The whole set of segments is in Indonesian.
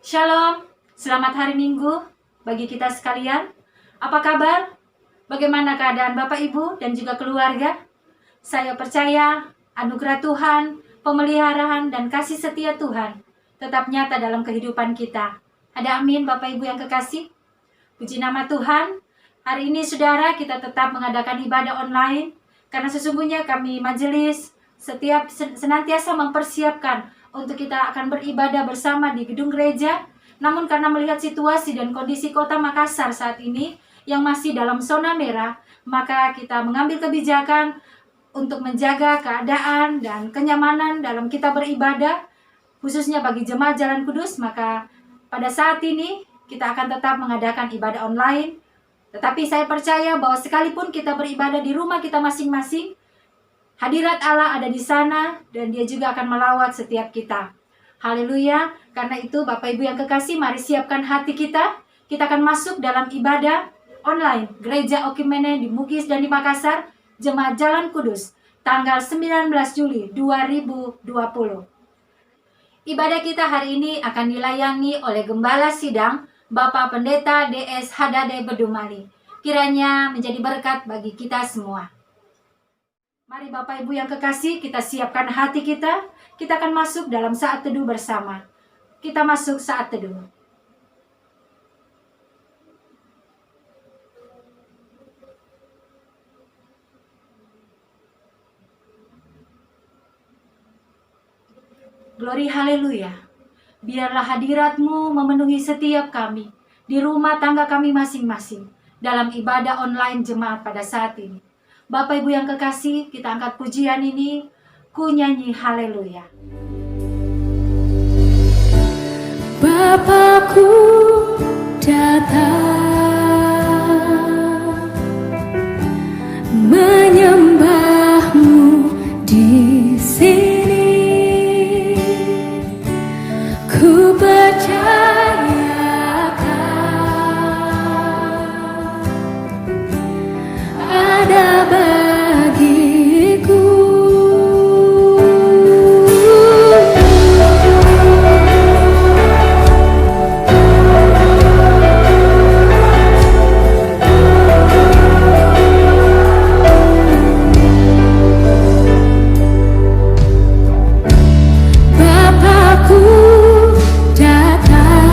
Shalom, selamat hari Minggu bagi kita sekalian. Apa kabar? Bagaimana keadaan Bapak Ibu dan juga keluarga? Saya percaya anugerah Tuhan, pemeliharaan dan kasih setia Tuhan tetap nyata dalam kehidupan kita. Ada amin Bapak Ibu yang kekasih? Puji nama Tuhan. Hari ini saudara kita tetap mengadakan ibadah online karena sesungguhnya kami majelis senantiasa mempersiapkan untuk kita akan beribadah bersama di gedung gereja. Namun karena melihat situasi dan kondisi kota Makassar saat ini yang masih dalam zona merah, maka kita mengambil kebijakan untuk menjaga keadaan dan kenyamanan dalam kita beribadah, khususnya bagi jemaat Jalan Kudus. Maka pada saat ini kita akan tetap mengadakan ibadah online. Tetapi saya percaya bahwa sekalipun kita beribadah di rumah kita masing-masing, hadirat Allah ada di sana dan Dia juga akan melawat setiap kita. Haleluya. Karena itu Bapak Ibu yang kekasih, mari siapkan hati kita. Kita akan masuk dalam ibadah online Gereja Okimeneh di Mugis dan di Makassar, Jemaat Jalan Kudus, tanggal 19 Juli 2020. Ibadah kita hari ini akan dilayani oleh Gembala Sidang Bapak Pendeta DS Hadade Bedumali. Kiranya menjadi berkat bagi kita semua. Mari Bapak Ibu yang kekasih, kita siapkan hati kita. Kita akan masuk dalam saat teduh bersama. Kita masuk saat teduh. Glory haleluya. Biarlah hadirat-Mu memenuhi setiap kami di rumah tangga kami masing-masing dalam ibadah online jemaat pada saat ini. Bapak Ibu yang kekasih, kita angkat pujian ini, ku nyanyi haleluya. Bapakku datang menyembah-Mu di sini, ku percayakan ada bagiku. Bapakku datang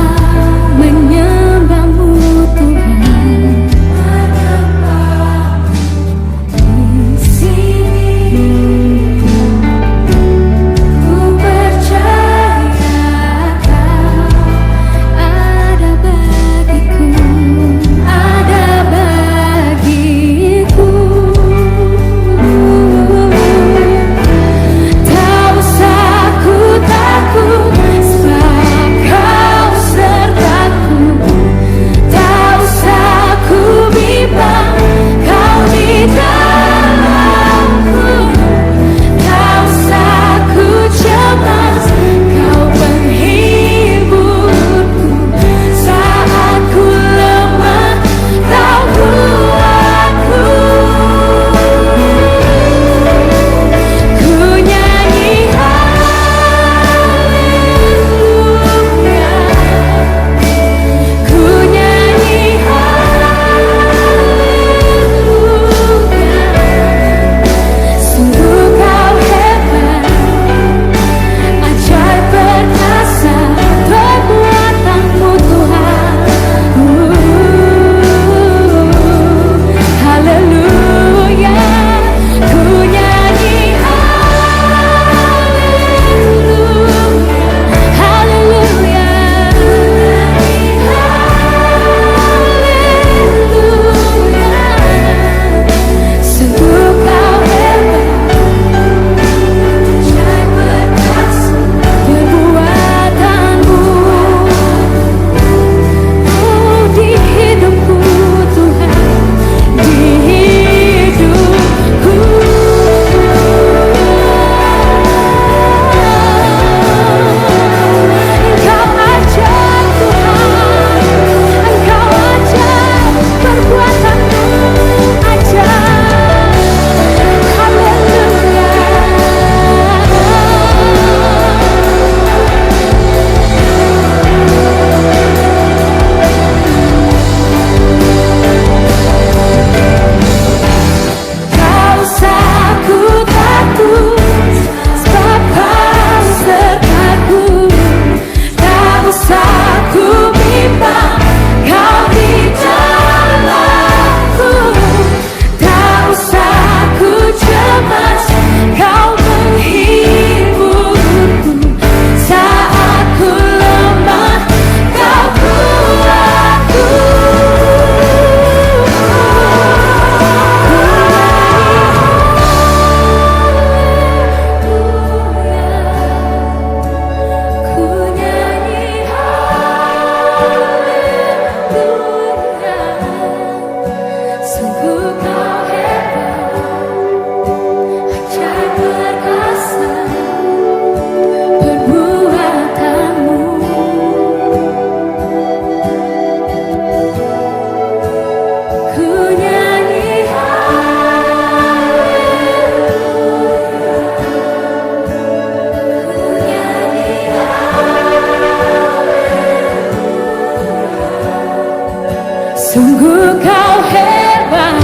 Sungguh kau hebat,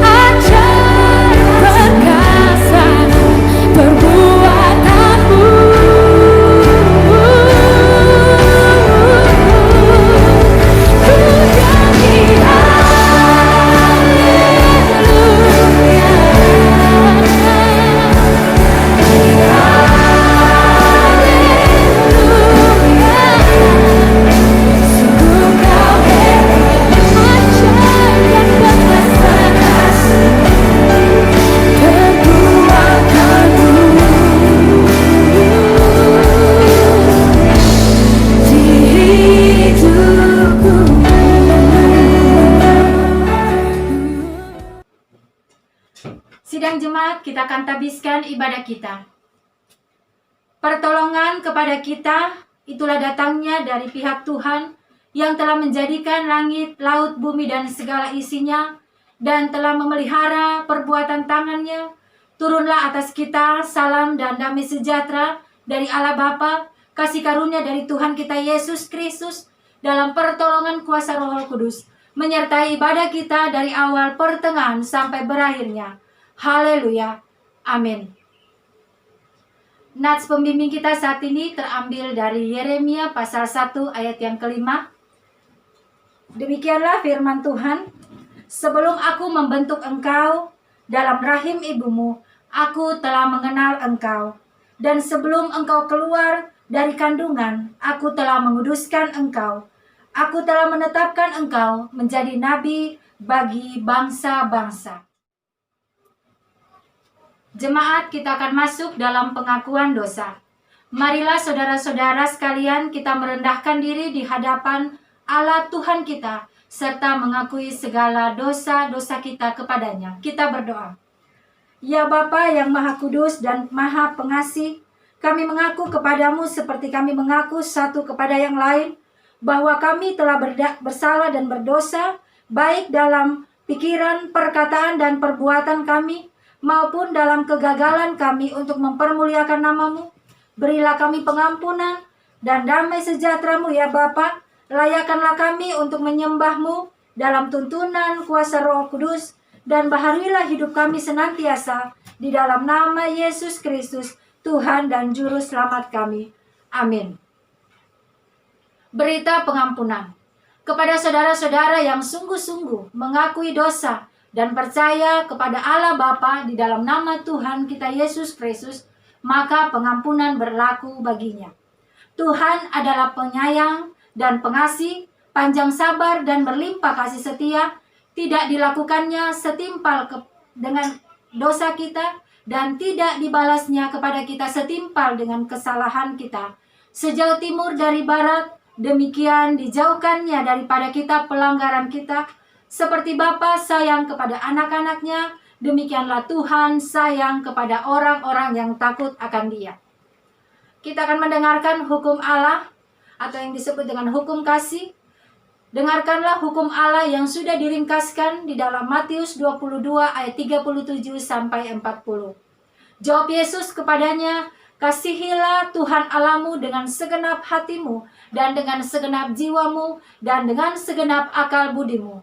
ajaib perkasa perbuatanmu. Ku nyanyi sungguh kau hebat, ajaib perkasa perbuatanmu di hidupku. Sidang jemaat, kita akan tabiskan ibadah kita. Pertolongan kepada kita itulah datangnya dari pihak Tuhan yang telah menjadikan langit, laut, bumi, dan segala isinya, dan telah memelihara perbuatan tangannya. Turunlah atas kita salam dan damai sejahtera dari Allah Bapa, kasih karunia dari Tuhan kita Yesus Kristus, dalam pertolongan kuasa Roh Kudus, menyertai ibadah kita dari awal, pertengahan, sampai berakhirnya. Haleluya. Amin. Nats pembimbing kita saat ini terambil dari Yeremia pasal 1 ayat yang kelima. Demikianlah firman Tuhan. Sebelum aku membentuk engkau dalam rahim ibumu, aku telah mengenal engkau. Dan sebelum engkau keluar dari kandungan, aku telah menguduskan engkau. Aku telah menetapkan engkau menjadi nabi bagi bangsa-bangsa. Jemaat, kita akan masuk dalam pengakuan dosa. Marilah saudara-saudara sekalian, kita merendahkan diri di hadapan Allah Tuhan kita, serta mengakui segala dosa-dosa kita kepadanya. Kita berdoa. Ya Bapa yang Maha Kudus dan Maha Pengasih, kami mengaku kepadamu seperti kami mengaku satu kepada yang lain, bahwa kami telah bersalah dan berdosa, baik dalam pikiran, perkataan, dan perbuatan kami, maupun dalam kegagalan kami untuk mempermuliakan namamu. Berilah kami pengampunan dan damai sejahtera-Mu ya Bapa. Layakkanlah kami untuk menyembah-Mu dalam tuntunan kuasa Roh Kudus, dan baharuilah hidup kami senantiasa di dalam nama Yesus Kristus, Tuhan dan Juru Selamat kami. Amin. Berita pengampunan. Kepada saudara-saudara yang sungguh-sungguh mengakui dosa dan percaya kepada Allah Bapa di dalam nama Tuhan kita Yesus Kristus, maka pengampunan berlaku baginya. Tuhan adalah penyayang dan pengasih, panjang sabar dan berlimpah kasih setia. Tidak dilakukannya setimpal dengan dosa kita, dan tidak dibalasnya kepada kita setimpal dengan kesalahan kita. Sejauh timur dari barat, demikian dijauhkannya daripada kita pelanggaran kita. Seperti Bapa sayang kepada anak-anaknya, demikianlah Tuhan sayang kepada orang-orang yang takut akan Dia. Kita akan mendengarkan hukum Allah, atau yang disebut dengan hukum kasih. Dengarkanlah hukum Allah yang sudah diringkaskan di dalam Matius 22 ayat 37 sampai 40. Jawab Yesus kepadanya, kasihilah Tuhan Allahmu dengan segenap hatimu, dan dengan segenap jiwamu, dan dengan segenap akal budimu.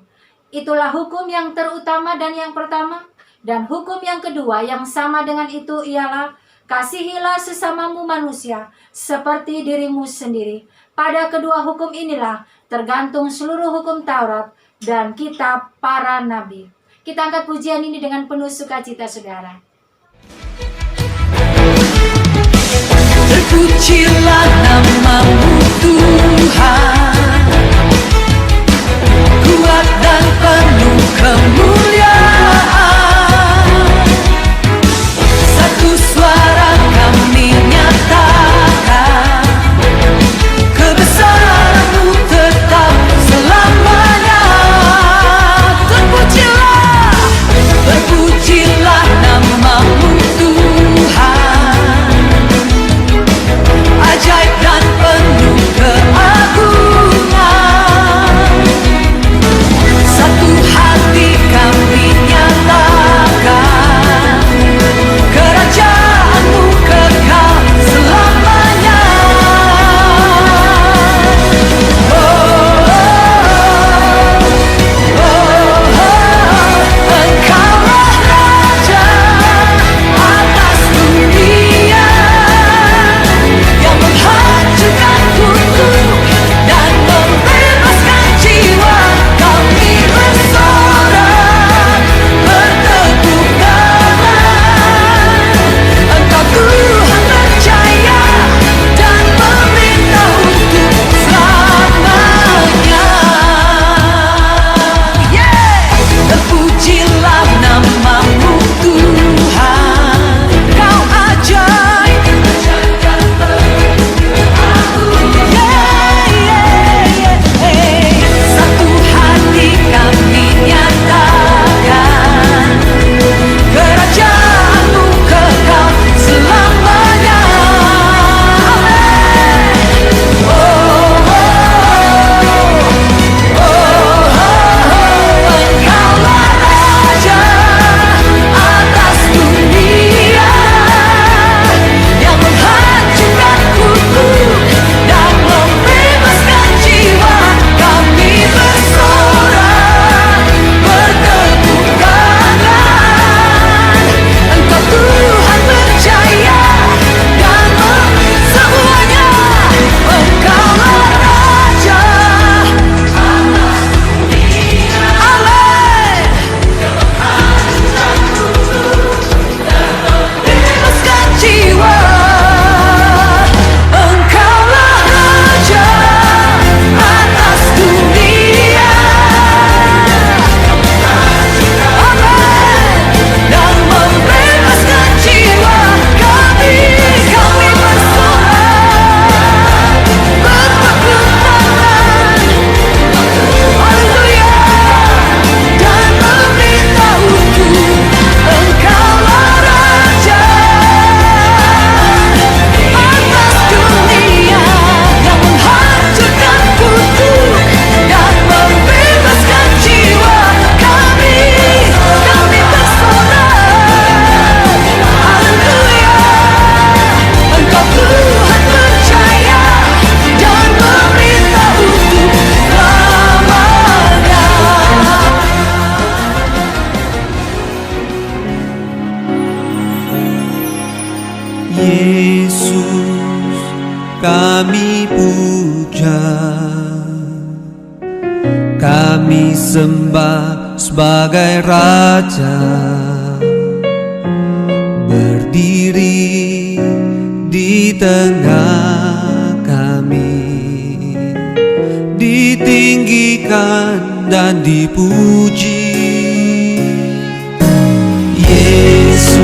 Itulah hukum yang terutama dan yang pertama. Dan hukum yang kedua yang sama dengan itu ialah, kasihilah sesamamu manusia seperti dirimu sendiri. Pada kedua hukum inilah tergantung seluruh hukum Taurat dan kitab para nabi. Kita angkat pujian ini dengan penuh sukacita, saudara. Terpujilah namamu Tuhan, kuat dan penuh kemuliaan. Satu suara kami nyatakan, kebesaran-Mu tetap selamanya. Terpujilah, terpujilah namamu Tuhan, ajaib dan kami puja, kami sembah sebagai Raja, berdiri di tengah kami, ditinggikan dan dipuji. Yesus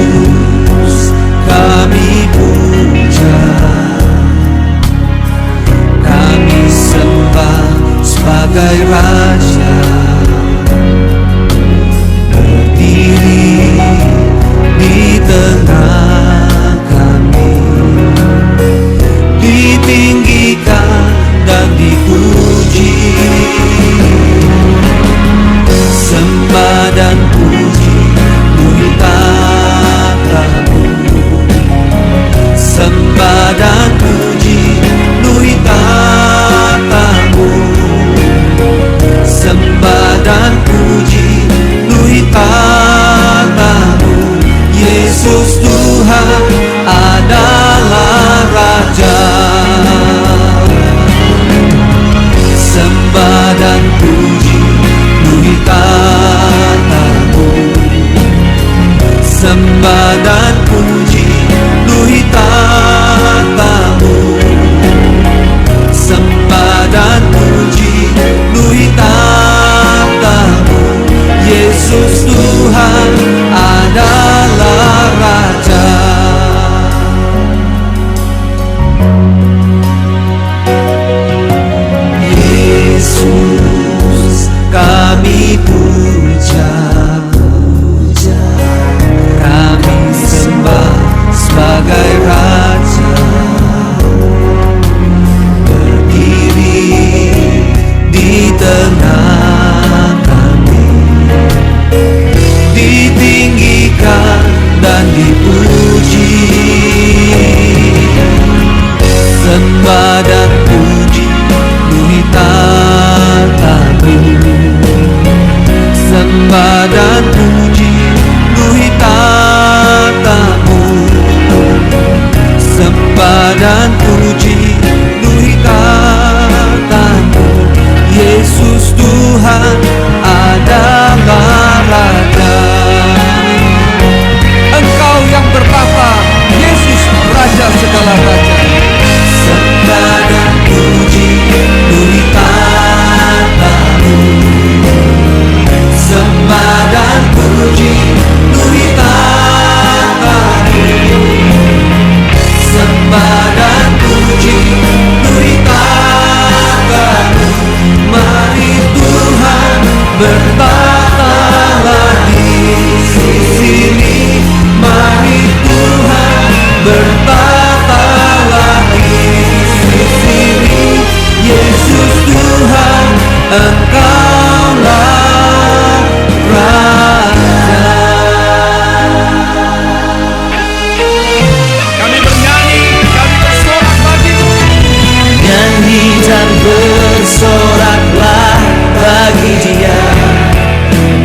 kami puja, kami sembah sebagai Raja, berdiri di tengah kami, ditinggikan dan dipuji. Sembah dan puji bumi tatamu, sembah dan puji bumi tatamu, sembah dan puji bumi tatamu. Yesus Tuhan adalah Raja, sembah dan puji bumi tatamu, sembah dan puji bumi tatamu, sembah dan puji bumi tatamu. Yesus Tuhan adalah Raja. Yesus kami puja, kami sembah sebagai Raja, berdiri di tengah kami, ditinggikan dan dipuji. Sembah dan puji bumi tatamu, sembah dan puji bumi tatamu, sembah dan puji bumi tatamu. Yesus Tuhan adalah Raja. Engkau yang bertahta, Yesus Raja segala raja. Sembah dan puji bumi tatamu, sembah dan puji bumi tatamu, sembah dan puji bumi tatamu. Mari Tuhan bertahtalah di sini, mari Tuhan bertahtalah di sini. Yesus Tuhan, Engkaulah Raja. Kami bernyanyi, kami bersorak bagimu. Nyanyi dan bersoraklah bagi Dia,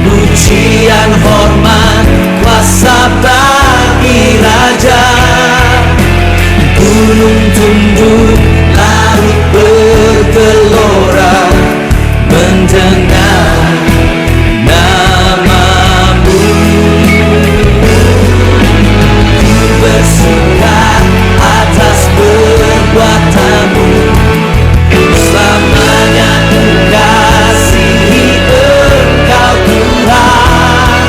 pujian hormat kuasa bagi Raja. Gunung tunduk, laut bergelora mendengar namamu. Ku bersuka atas perbuatanmu, selamanya ku kasihi Engkau Tuhan.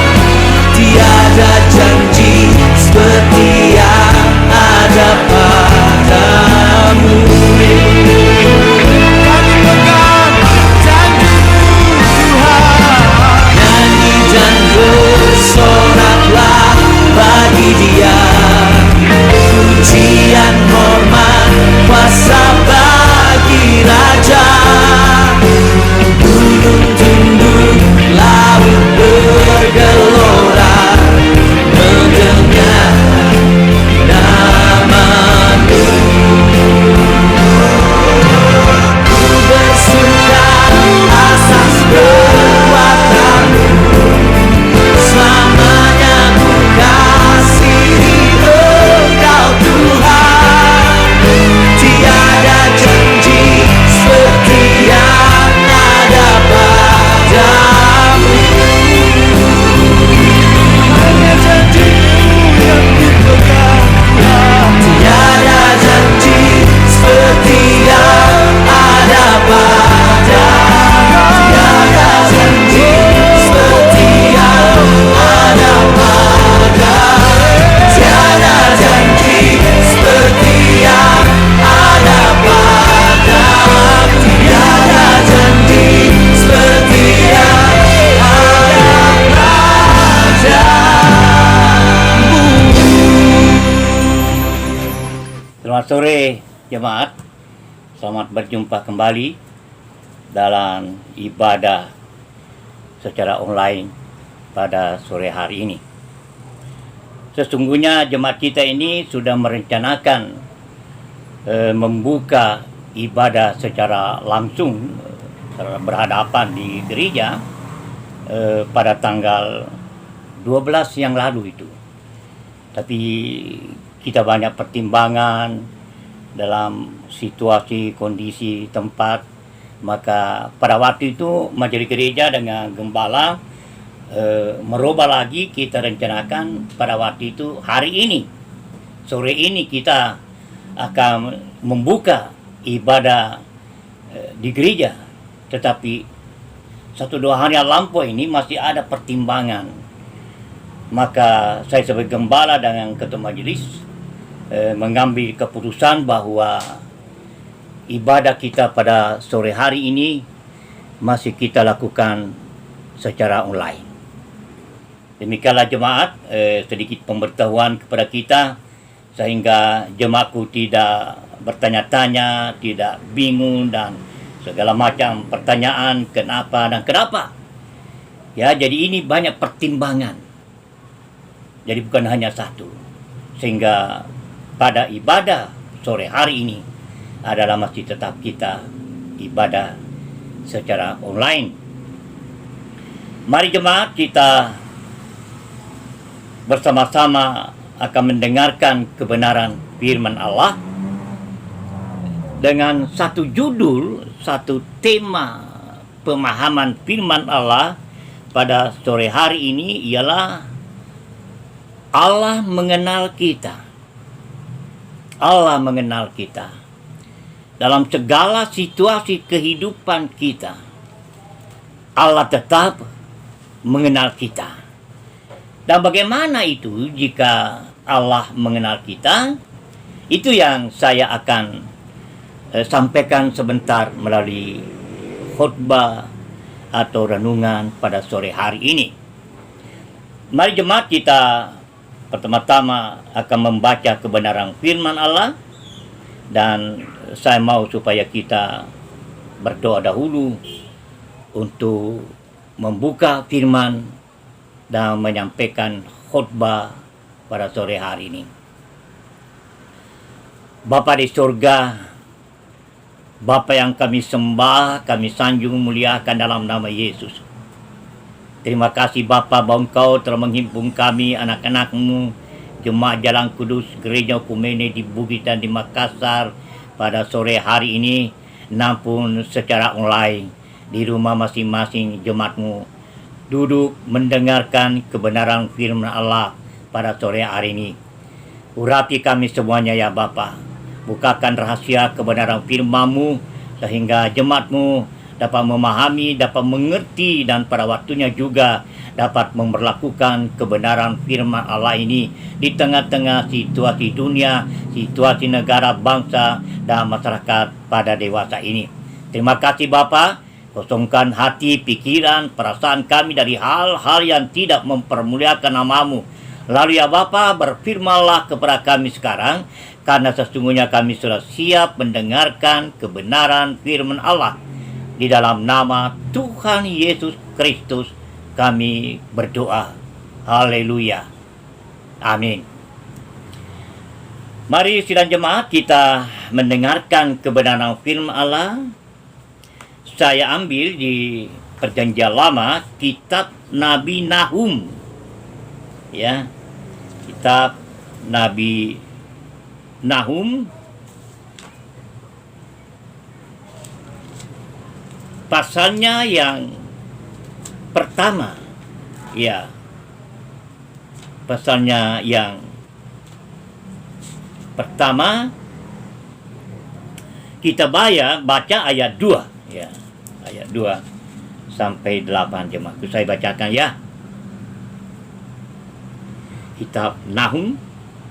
Tiada janji seperti yang ada padamu. Selamat sore jemaat. Selamat berjumpa kembali dalam ibadah secara online pada sore hari ini. Sesungguhnya jemaat kita ini sudah merencanakan membuka ibadah secara langsung berhadapan di gereja pada tanggal 12 yang lalu itu. Tapi kita banyak pertimbangan dalam situasi, kondisi, tempat. Maka pada waktu itu majelis gereja dengan gembala merubah lagi. Kita rencanakan pada waktu itu hari ini, sore ini kita akan membuka ibadah di gereja. Tetapi 1-2 hari yang lampau ini masih ada pertimbangan. Maka saya sebagai gembala dengan ketua majelis mengambil keputusan bahwa ibadah kita pada sore hari ini masih kita lakukan secara online. Demikianlah jemaat, sedikit pemberitahuan kepada kita sehingga jemaatku tidak bertanya-tanya, tidak bingung dan segala macam pertanyaan kenapa dan kenapa. Ya, jadi ini banyak pertimbangan. Jadi bukan hanya satu. Sehingga pada ibadah sore hari ini adalah masih tetap kita ibadah secara online. Mari jemaat kita bersama-sama akan mendengarkan kebenaran firman Allah dengan satu judul, satu tema pemahaman firman Allah pada sore hari ini ialah Allah mengenal kita. Allah mengenal kita. Dalam segala situasi kehidupan kita, Allah tetap mengenal kita. Dan bagaimana itu jika Allah mengenal kita? Itu yang saya akan sampaikan sebentar melalui khutbah atau renungan pada sore hari ini. Mari jemaat kita pertama-tama akan membaca kebenaran firman Allah. Dan saya mau supaya kita berdoa dahulu untuk membuka firman dan menyampaikan khutbah pada sore hari ini. Bapa di surga, Bapa yang kami sembah, kami sanjung muliakan dalam nama Yesus. Terima kasih Bapa bahwa Engkau telah menghimpun kami anak-anak-Mu, Jemaat Jalan Kudus Gereja Kumene di Bugis dan di Makassar pada sore hari ini, namun secara online di rumah masing-masing jemaat-Mu duduk mendengarkan kebenaran firman Allah pada sore hari ini. Urapi kami semuanya ya Bapa. Bukakan rahasia kebenaran firman-Mu sehingga jemaat-Mu dapat memahami, dapat mengerti, dan pada waktunya juga dapat memperlakukan kebenaran firman Allah ini di tengah-tengah situasi dunia, situasi negara, bangsa, dan masyarakat pada dewasa ini. Terima kasih Bapa, kosongkan hati, pikiran, perasaan kami dari hal-hal yang tidak mempermuliakan nama-Mu. Lalu ya Bapa, berfirmanlah kepada kami sekarang, karena sesungguhnya kami sudah siap mendengarkan kebenaran firman Allah. Di dalam nama Tuhan Yesus Kristus kami berdoa. Haleluya. Amin. Mari sidang jemaat kita mendengarkan kebenaran firman Allah. Saya ambil di Perjanjian Lama kitab Nabi Nahum. Ya. Kitab Nabi Nahum pasalnya yang pertama, ya, pasalnya yang pertama kita baca ayat 2, ya, ayat 2 sampai 8 jemaat. Saya bacakan ya. Kitab Nahum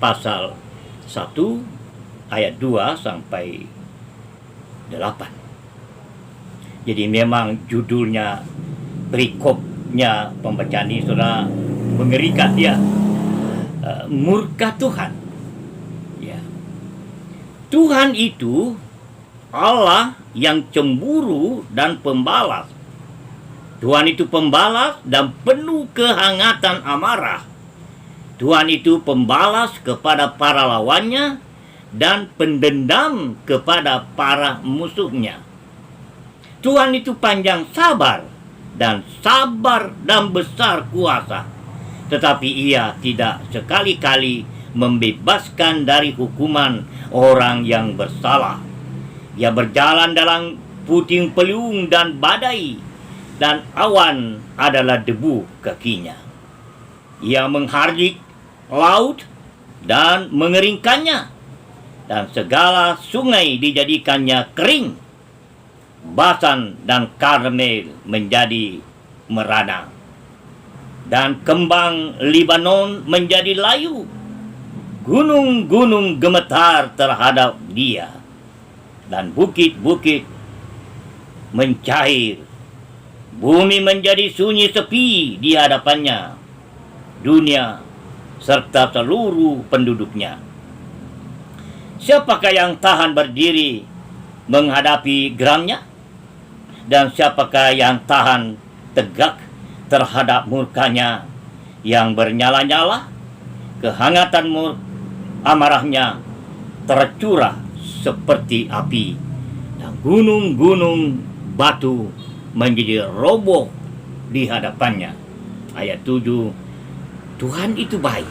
pasal 1 ayat 2 sampai 8. Jadi memang judulnya, perikopnya pembacaan ini sudah mengerikan ya. Murka Tuhan. Ya. Tuhan itu Allah yang cemburu dan pembalas. Tuhan itu pembalas dan penuh kehangatan amarah. Tuhan itu pembalas kepada para lawannya dan pendendam kepada para musuhnya. Tuhan itu panjang sabar dan besar kuasa. Tetapi ia tidak sekali-kali membebaskan dari hukuman orang yang bersalah. Ia berjalan dalam puting beliung dan badai, dan awan adalah debu kakinya. Ia menghardik laut dan mengeringkannya, dan segala sungai dijadikannya kering. Basan dan Karmel menjadi merana, dan kembang Libanon menjadi layu. Gunung-gunung gemetar terhadap dia, dan bukit-bukit mencair. Bumi menjadi sunyi sepi di hadapannya, dunia serta seluruh penduduknya. Siapakah yang tahan berdiri menghadapi geramnya? Dan siapakah yang tahan tegak terhadap murkanya yang bernyala-nyala? Kehangatan amarahnya tercurah seperti api, dan gunung-gunung batu menjadi roboh di hadapannya. Ayat 7, Tuhan itu baik.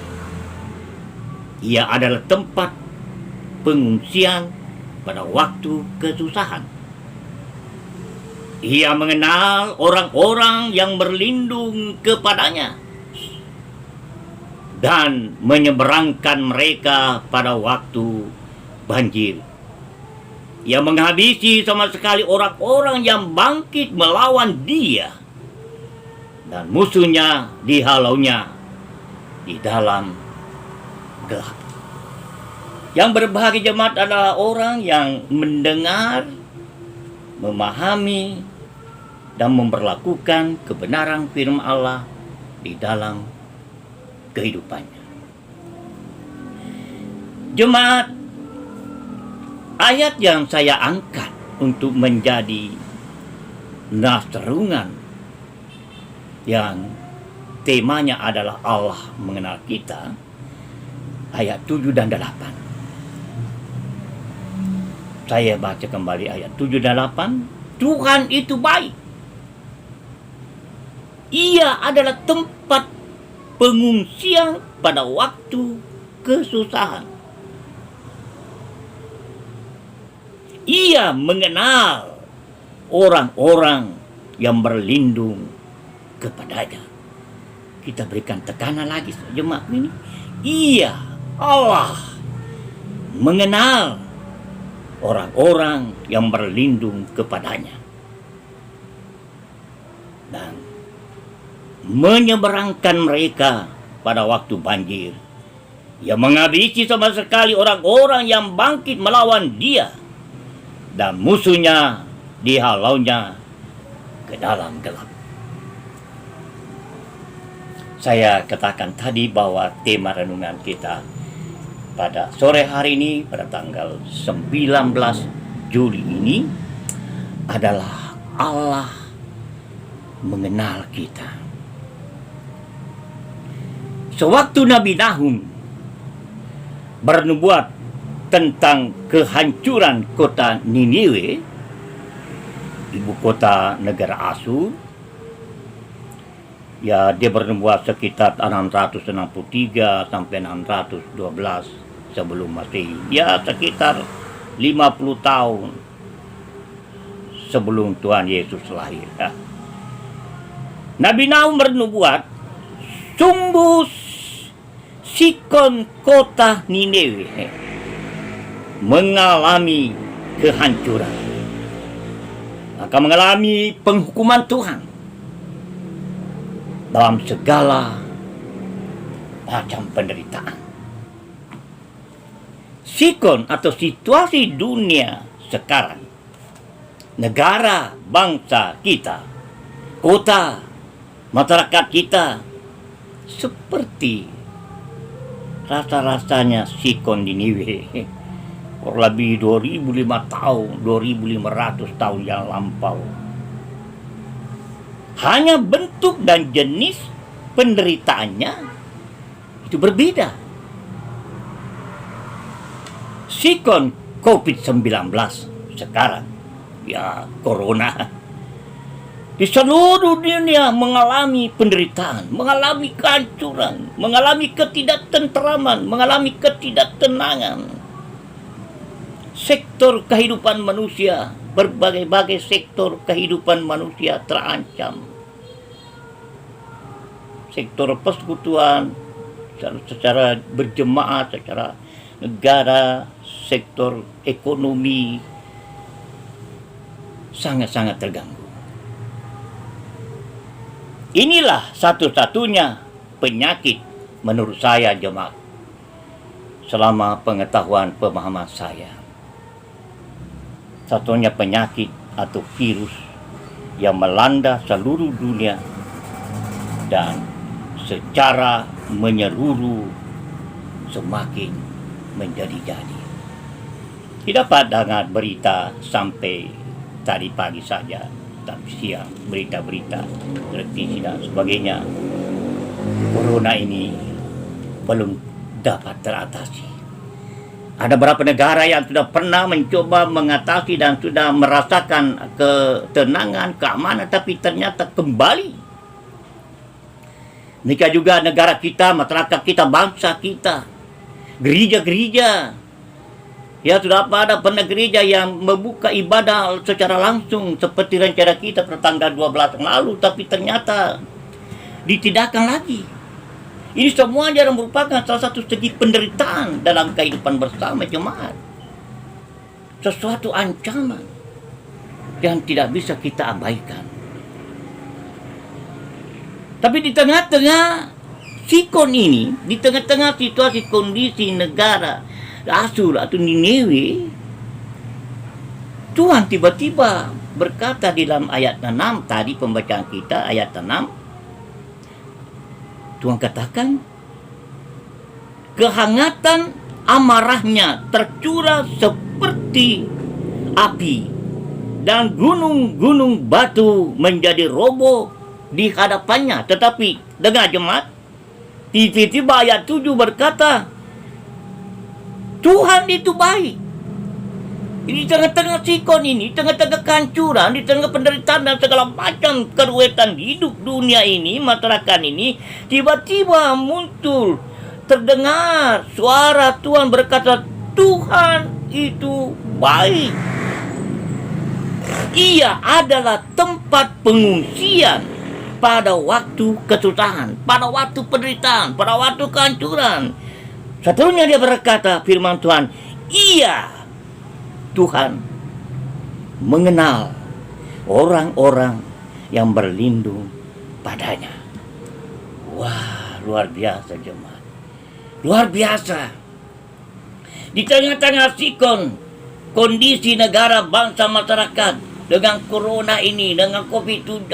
Ia adalah tempat pengungsian pada waktu kesusahan. Ia mengenal orang-orang yang berlindung kepadanya dan menyeberangkan mereka pada waktu banjir. Ia menghabisi sama sekali orang-orang yang bangkit melawan dia, dan musuhnya dihalaunya di dalam gelap. Yang berbahagia jemaat adalah orang yang mendengar, memahami, dan memperlakukan kebenaran firman Allah di dalam kehidupannya. Jemaat, ayat yang saya angkat untuk menjadi nas renungan yang temanya adalah Allah mengenal kita, ayat 7 dan 8. Saya baca kembali ayat 7 dan 8. Tuhan itu baik. Ia adalah tempat pengungsian pada waktu kesusahan. Ia mengenal orang-orang yang berlindung kepadanya. Kita berikan tekanan lagi jemaat ini. Ia, Allah, mengenal orang-orang yang berlindung kepadanya dan menyeberangkan mereka pada waktu banjir. Ia menghabisi sama sekali orang-orang yang bangkit melawan dia, dan musuhnya dihalaunya ke dalam gelap. Saya katakan tadi bahwa tema renungan kita pada sore hari ini, pada tanggal 19 Juli ini, adalah Allah mengenal kita. Sewaktu Nabi Nahum bernubuat tentang kehancuran kota Niniwe, ibu kota negara Asyur, ya dia bernubuat sekitar 663 sampai 612 sebelum Masehi. Ya sekitar 50 tahun sebelum Tuhan Yesus lahir. Ya. Nabi Nahum bernubuat, sungguh Sikon kota Niniwe mengalami kehancuran, akan mengalami penghukuman Tuhan dalam segala macam penderitaan. Sikon atau situasi dunia sekarang, negara bangsa kita, kota, masyarakat kita, seperti rasa-rasanya Sikon Niniwe kurang lebih 2005 tahun, 2500 tahun yang lampau. Hanya bentuk dan jenis penderitaannya itu berbeda. Sikon COVID-19 sekarang, ya corona, di seluruh dunia mengalami penderitaan, mengalami kehancuran, mengalami ketidaktentraman, mengalami ketidaktenangan. Sektor kehidupan manusia, berbagai-bagai sektor kehidupan manusia terancam. Sektor persekutuan secara berjemaah, secara negara, sektor ekonomi sangat-sangat terganggu. Inilah satu-satunya penyakit menurut saya, jemaat, selama pengetahuan pemahaman saya. Satunya penyakit atau virus yang melanda seluruh dunia dan secara menyeluruh semakin menjadi-jadi. Tidak dapat dengar berita sampai tadi pagi saja, tapi siang berita-berita televisi dan sebagainya. Corona ini belum dapat teratasi. Ada beberapa negara yang sudah pernah mencoba mengatasi dan sudah merasakan ketenangan, keamanan, tapi ternyata kembali. Demikian juga negara kita, masyarakat kita, bangsa kita, gereja-gereja. Ya, sudah ada pernah gereja yang membuka ibadah secara langsung seperti rencana kita pada tanggal 12 yang lalu, tapi ternyata ditidakkan lagi. Ini semuanya merupakan salah satu segi penderitaan dalam kehidupan bersama jemaat. Sesuatu ancaman yang tidak bisa kita abaikan. Tapi di tengah-tengah sikon ini, di tengah-tengah situasi kondisi negara Asur atau Niniwe, Tuhan tiba-tiba berkata di dalam ayat 6 tadi pembacaan kita, ayat 6, Tuhan katakan, kehangatan amarahnya tercurah seperti api, dan gunung-gunung batu menjadi roboh di hadapannya. Tetapi dengar jemaat, tiba-tiba ayat 7 berkata, Tuhan itu baik. Di tengah-tengah sikon ini, di tengah-tengah kehancuran, di tengah penderitaan dan segala macam keruwetan hidup dunia ini, masyarakat ini, tiba-tiba muncul, terdengar suara Tuhan berkata, Tuhan itu baik. Ia adalah tempat pengungsian pada waktu kesusahan, pada waktu penderitaan, pada waktu kehancuran. Seterusnya dia berkata, firman Tuhan, Tuhan mengenal orang-orang yang berlindung padanya. Wah, luar biasa jemaat. Luar biasa. Di tengah-tengah sikon kondisi negara, bangsa, masyarakat dengan corona ini, dengan COVID-19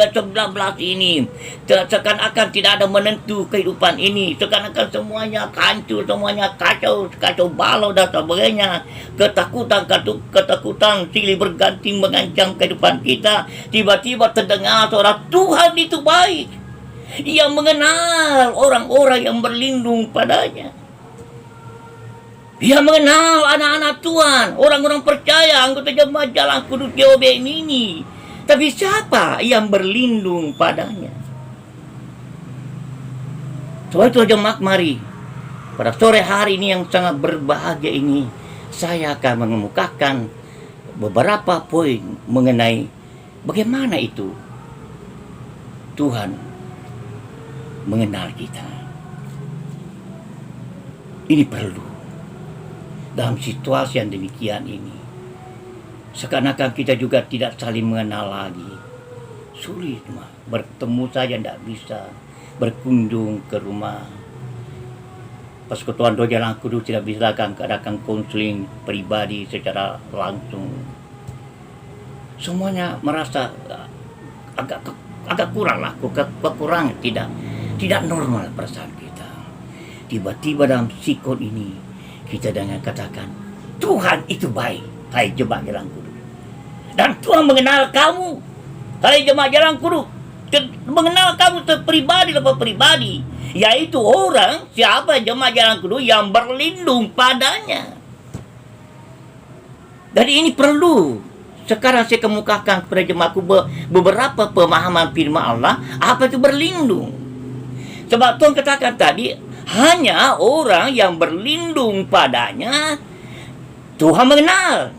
ini, seakan-akan tidak ada menentu kehidupan ini, seakan-akan semuanya hancur, semuanya kacau balau dan sebagainya. Ketakutan silih berganti mengancam kehidupan kita. Tiba-tiba terdengar suara, Tuhan itu baik. Ia mengenal orang-orang yang berlindung padanya. Ia mengenal anak-anak Tuhan, orang-orang percaya, anggota jemaat Jalan Kudus GOBM ini. Tapi siapa yang berlindung padanya? Sebab itu jemaat, mari pada sore hari ini yang sangat berbahagia ini, saya akan mengemukakan beberapa poin mengenai bagaimana itu Tuhan mengenal kita. Ini perlu. Dalam situasi yang demikian ini, seakan-akan kita juga tidak saling mengenal lagi. Sulit, bertemu saja tidak bisa, berkunjung ke rumah. Persekutuan Doa Jalan Kudus tidak bisa adakan konseling pribadi secara langsung. Semuanya merasa agak kurang lah, kekurangan, tidak normal perasaan kita. Tiba-tiba dalam sikon ini, kita dengan katakan, Tuhan itu baik, hai jemaat Jalan Kudus. Dan Tuhan mengenal kamu, hai jemaat Jalan Kudus. Mengenal kamu pribadi lepas pribadi, yaitu orang siapa jemaat Jalan Kudus yang berlindung padanya. Jadi ini perlu. Sekarang saya kemukakan kepada jemaatku beberapa pemahaman firman Allah, apa itu berlindung. Sebab Tuhan katakan tadi, hanya orang yang berlindung padanya Tuhan mengenal.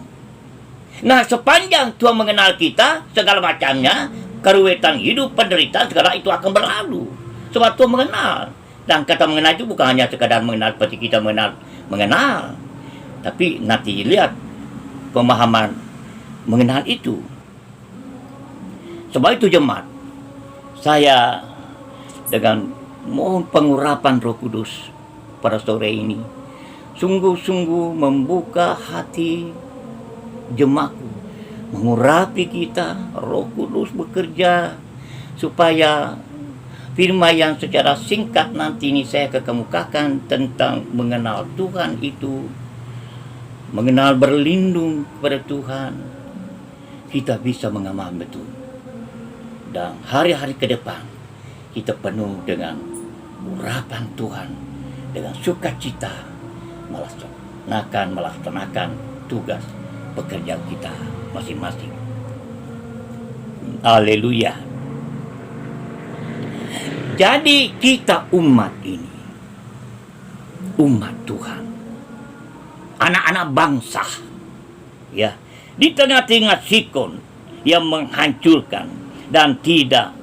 Nah, sepanjang Tuhan mengenal kita, segala macamnya, keruwetan hidup, penderitaan, segala itu akan berlalu. Sebab Tuhan mengenal. Dan kata mengenal itu bukan hanya sekadar mengenal seperti kita mengenal. Tapi nanti lihat pemahaman mengenal itu. Sebab itu jemaat, saya dengan mohon pengurapan Roh Kudus pada sore ini, sungguh-sungguh membuka hati jemaatku, mengurapi kita, Roh Kudus bekerja supaya firman yang secara singkat nanti ini saya kemukakan tentang mengenal Tuhan itu, mengenal berlindung kepada Tuhan, kita bisa mengamalkan betul. Dan hari-hari ke depan kita penuh dengan urapan Tuhan, dengan sukacita melaksanakan tugas pekerjaan kita masing-masing. Haleluya. Jadi kita umat ini, umat Tuhan, anak-anak bangsa, ya, di tengah-tengah sikon yang menghancurkan dan tidak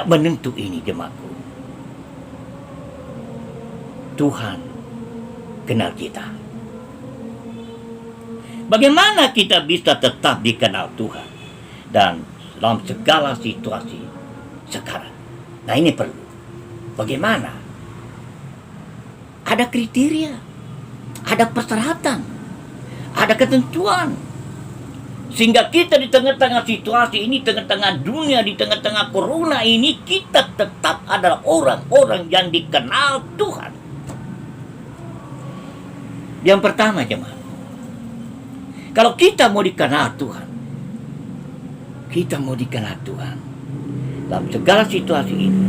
menentu ini jemaatku. Tuhan kenal kita. Bagaimana kita bisa tetap dikenal Tuhan dan dalam segala situasi sekarang? Nah, ini perlu. Bagaimana? Ada kriteria, ada persyaratan, ada ketentuan. Sehingga kita di tengah-tengah situasi ini, tengah-tengah dunia, di tengah-tengah corona ini, kita tetap adalah orang-orang yang dikenal Tuhan. Yang pertama jemaat, kalau kita mau dikenal Tuhan, kita mau dikenal Tuhan dalam segala situasi ini,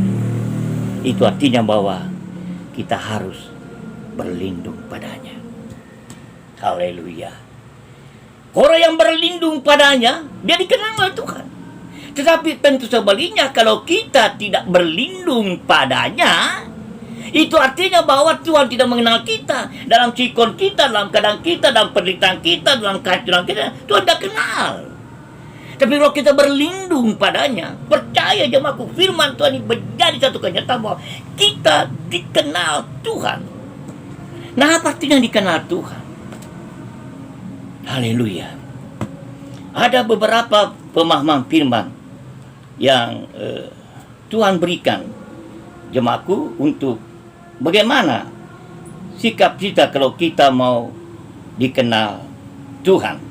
itu artinya bahwa kita harus berlindung padanya. Haleluya. Orang yang berlindung padanya, dia dikenal oleh Tuhan. Tetapi tentu sebaliknya, kalau kita tidak berlindung padanya, itu artinya bahwa Tuhan tidak mengenal kita. Dalam sikon kita, dalam keadaan kita, dalam penderitaan kita, dalam kehancuran kita, Tuhan tidak kenal. Tapi kalau kita berlindung padanya, percaya jemaatku, firman Tuhan ini menjadi satu kenyataan bahwa kita dikenal Tuhan. Nah, apa artinya dikenal Tuhan? Haleluya. Ada beberapa pemahaman firman yang Tuhan berikan jemaatku untuk bagaimana sikap kita kalau kita mau dikenal Tuhan.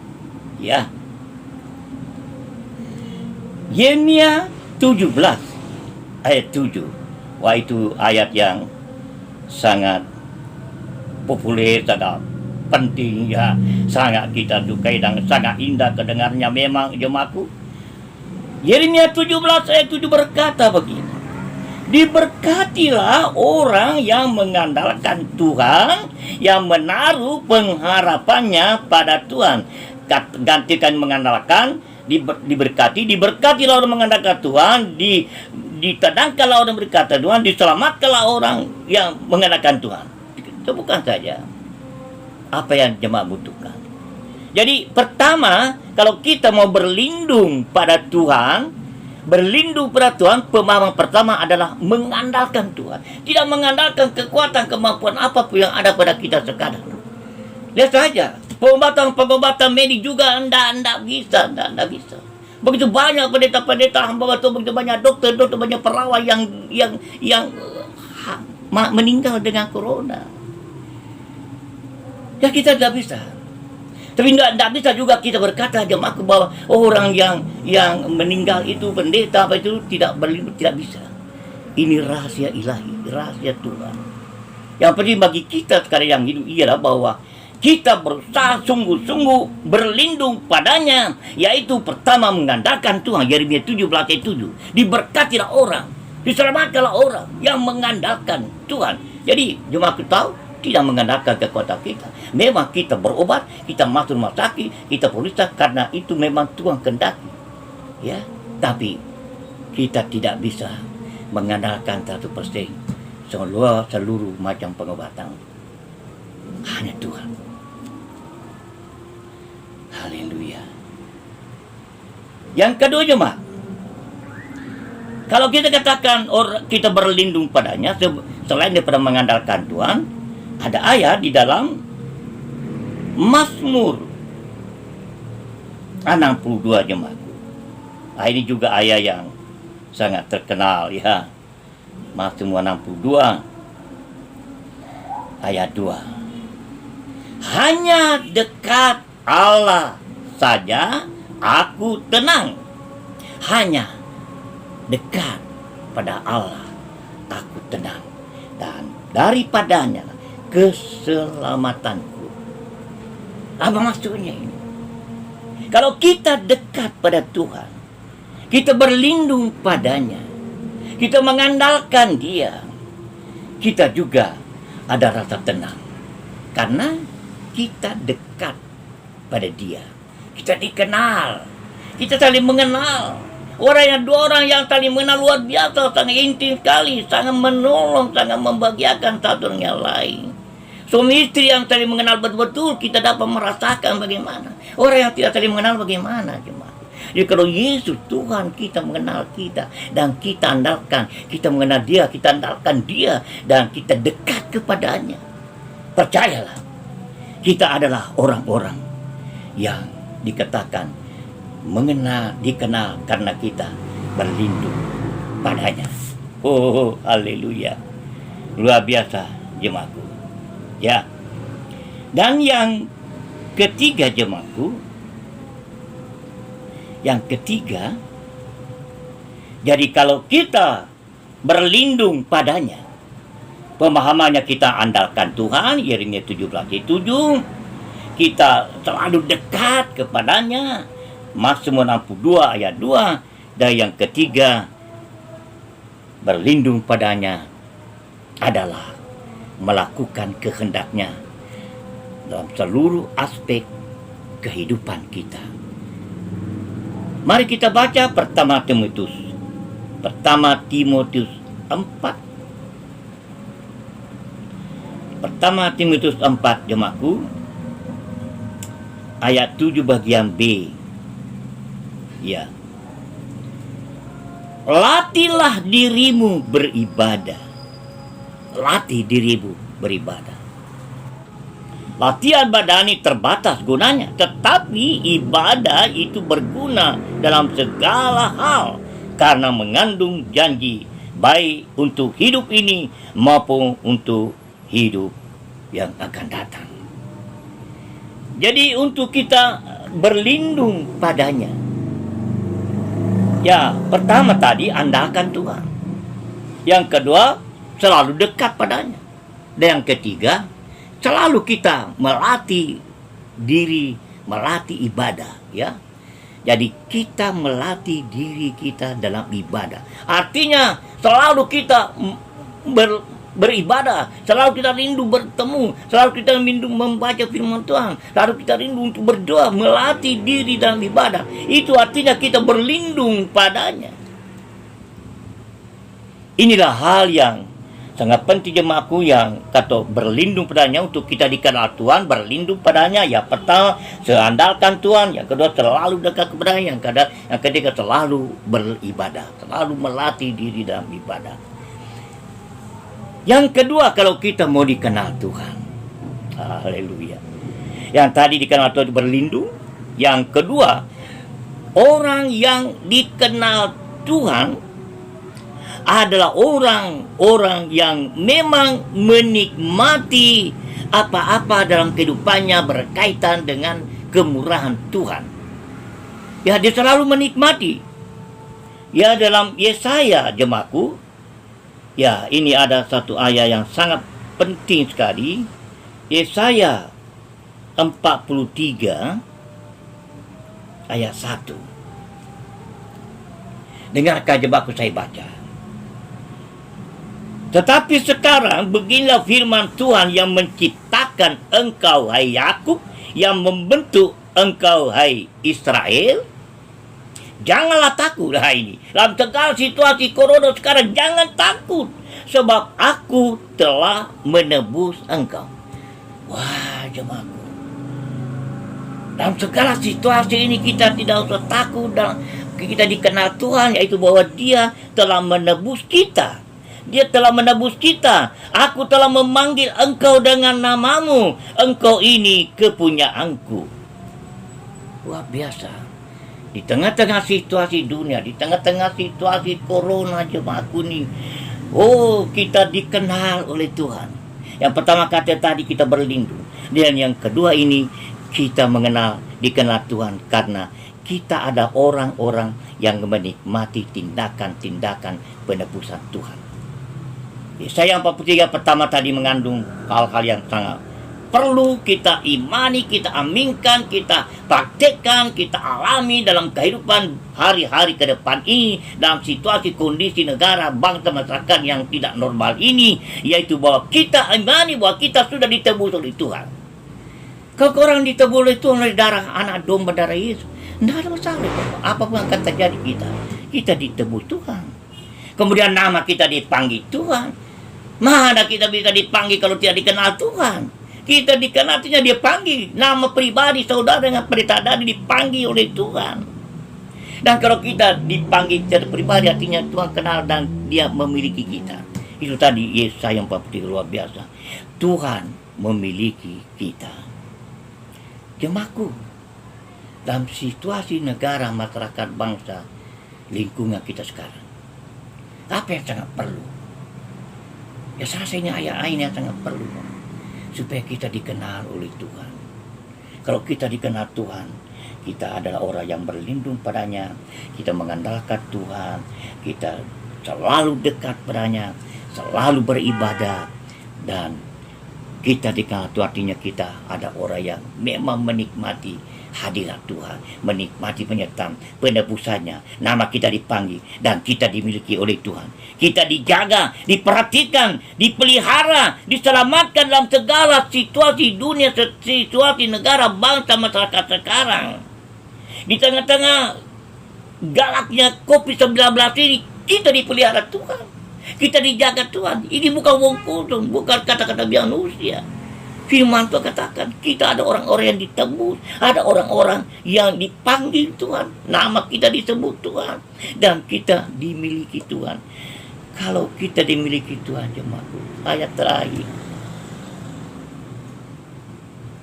Ya. Yeremia 17 ayat 7. Wah, itu ayat yang sangat populer, sangat penting, ya, sangat kita sukai dan sangat indah kedengarnya memang jemaatku. Yeremia 17 ayat 7 berkata begini: diberkatilah orang yang mengandalkan Tuhan, yang menaruh pengharapannya pada Tuhan. Gantikan mengandalkan, diberkatilah orang mengandalkan Tuhan, ditadangkanlah orang berkata Tuhan, diselamatkanlah orang yang mengandalkan Tuhan. Itu bukan saja apa yang jemaat butuhkan. Jadi pertama, kalau kita mau berlindung pada Tuhan, pemahaman pertama adalah mengandalkan Tuhan. Tidak mengandalkan kekuatan, kemampuan apapun yang ada pada kita sekarang. Lihat saja, pengobatan medis juga anda bisa. Begitu banyak pendeta-pendeta hamba Tuhan, begitu banyak dokter, banyak perawat yang meninggal dengan corona. Ya, kita tidak bisa. Tapi tidak bisa juga kita berkata jemaatku bahwa orang yang meninggal itu pendeta apa itu tidak berlindung, tidak bisa. Ini rahasia ilahi, rahasia Tuhan. Yang penting bagi kita sekarang yang hidup ialah bahwa kita berusaha sungguh-sungguh berlindung padanya, yaitu pertama mengandalkan Tuhan. Yeremia 17 ayat 7. Diberkatilah orang, diselamatkanlah orang yang mengandalkan Tuhan. Jadi jemaat tahu, tidak mengandalkan kekuatan kita. Memang kita berobat, kita masuk rumah sakit, kita periksa karena itu memang Tuhan kehendaki. Ya, tapi kita tidak bisa mengandalkan 100% seluruh macam pengobatan. Hanya Tuhan. Haleluya. Yang kedua jemaat, kalau kita katakan kita berlindung padanya selain daripada mengandalkan Tuhan, ada ayat di dalam Mazmur 62 jemaat. Ini juga ayat yang sangat terkenal ya. Mazmur 62 ayat 2. Hanya dekat Allah saja aku tenang. Hanya dekat pada Allah aku tenang, dan daripadanya keselamatanku. Apa maksudnya ini? Kalau kita dekat pada Tuhan, kita berlindung padanya, kita mengandalkan Dia, kita juga ada rasa tenang karena kita dekat pada Dia. Kita dikenal, kita saling mengenal. Dua orang yang saling mengenal luar biasa, sangat intim sekali, sangat menolong, sangat membahagiakan satu dengan yang lain. Suami istri yang saling mengenal betul-betul, kita dapat merasakan bagaimana. Orang yang tidak saling mengenal bagaimana, jemaat. Jadi kalau Yesus Tuhan kita mengenal kita dan kita andalkan, kita mengenal Dia, kita andalkan Dia dan kita dekat kepadanya. Percayalah, kita adalah orang-orang yang dikatakan dikenal karena kita berlindung padanya. Oh, haleluya. Luar biasa jemaatku. Ya. Dan yang ketiga jemaatku, jadi kalau kita berlindung padanya, pemahamannya kita andalkan Tuhan, Yeremia 17 ayat 7, kita selalu dekat kepadanya, Mazmur 62 ayat 2, dan yang ketiga, berlindung padanya adalah melakukan kehendaknya dalam seluruh aspek kehidupan kita. Mari kita baca pertama Timotius 4. Pertama Timotius 4 jemaatku, ayat 7 bagian B. Ya. Latihlah dirimu beribadah. Latih dirimu beribadah. Latihan badani terbatas gunanya, tetapi ibadah itu berguna dalam segala hal karena mengandung janji baik untuk hidup ini maupun untuk hidup yang akan datang. Jadi untuk kita berlindung padanya, ya, pertama tadi andalkan Tuhan. Yang kedua, selalu dekat padanya. Dan yang ketiga, selalu kita melatih diri, melatih ibadah, ya. Jadi kita melatih diri kita dalam ibadah. Artinya selalu kita beribadah, selalu kita rindu bertemu, selalu kita rindu membaca firman Tuhan, selalu kita rindu untuk berdoa, melatih diri dalam ibadah. Itu artinya kita berlindung padanya. Inilah hal yang sangat penting jemaatku, yang kata berlindung padanya untuk kita dikenal Tuhan, berlindung padanya. Ya, pertama seandalkan Tuhan, yang kedua selalu dekat kepadanya, yang ketiga selalu beribadah, selalu melatih diri dalam ibadah. Yang kedua, kalau kita mau dikenal Tuhan, haleluya. Yang tadi dikenal Tuhan berlindung. Yang kedua, orang yang dikenal Tuhan adalah orang-orang yang memang menikmati apa-apa dalam kehidupannya berkaitan dengan kemurahan Tuhan. Ya, dia selalu menikmati. Ya, dalam Yesaya jemaatku, ya, ini ada satu ayat yang sangat penting sekali. Yesaya 43 ayat 1. Dengarkan jemaatku, saya baca. Tetapi sekarang beginilah firman Tuhan yang menciptakan engkau, hai Yakub, yang membentuk engkau, hai Israel. Janganlah takut. Ini dalam segala situasi corona sekarang, jangan takut, sebab aku telah menebus engkau. Wah, jemaatku, dalam segala situasi ini kita tidak usah takut. Dan kita dikenal Tuhan, yaitu bahwa Dia telah menebus kita. Dia telah menebus kita. Aku telah memanggil engkau dengan namamu. Engkau ini kepunyaanku. Luar biasa. Di tengah-tengah situasi dunia, di tengah-tengah situasi corona, jemaatku nih, oh, kita dikenal oleh Tuhan. Yang pertama kata tadi, kita berlindung. Dan yang kedua ini, kita dikenal Tuhan karena kita ada orang-orang yang menikmati tindakan-tindakan penebusan Tuhan. Yesaya 43 pertama tadi mengandung hal-hal yang sangat perlu kita imani, kita aminkan, kita praktekkan, kita alami dalam kehidupan hari-hari ke depan ini, dalam situasi kondisi negara, bangsa, masyarakat yang tidak normal ini, yaitu bahwa kita imani bahwa kita sudah ditebus oleh Tuhan. Kalau orang ditebus oleh Tuhan dari darah anak domba, darah Yesus, tidak ada masalah. Apapun yang akan terjadi, kita ditebus Tuhan. Kemudian nama kita dipanggil Tuhan. Mana kita bisa dipanggil kalau tidak dikenal Tuhan? Kita dikenal, artinya dia panggil. Nama pribadi saudara dengan pendeta Dadi dipanggil oleh Tuhan. Dan kalau kita dipanggil secara pribadi, artinya Tuhan kenal dan Dia memiliki kita. Itu tadi Yesaya 43 luar biasa. Tuhan memiliki kita. Jemaatku, dalam situasi negara, masyarakat, bangsa, lingkungan kita sekarang, apa yang sangat perlu? Ya, rasanya ayat-ayat yang sangat perlu, supaya kita dikenal oleh Tuhan. Kalau kita dikenal Tuhan, kita adalah orang yang berlindung padanya, kita mengandalkan Tuhan, kita selalu dekat padanya, selalu beribadah, dan kita dikenal Tuhan, artinya kita ada orang yang memang menikmati hadirat Tuhan, menikmati penyertaan penebusannya. Nama kita dipanggil dan kita dimiliki oleh Tuhan. Kita dijaga, diperhatikan, dipelihara, diselamatkan dalam segala situasi dunia, situasi negara, bangsa, masyarakat sekarang. Di tengah-tengah galaknya COVID-19 ini, kita dipelihara Tuhan. Kita dijaga Tuhan. Ini bukan wong kosong, bukan kata-kata manusia. Firman Tuhan katakan, kita ada orang-orang yang ditebus, ada orang-orang yang dipanggil Tuhan, nama kita disebut Tuhan, dan kita dimiliki Tuhan. Kalau kita dimiliki Tuhan, jemaatku, ayat terakhir,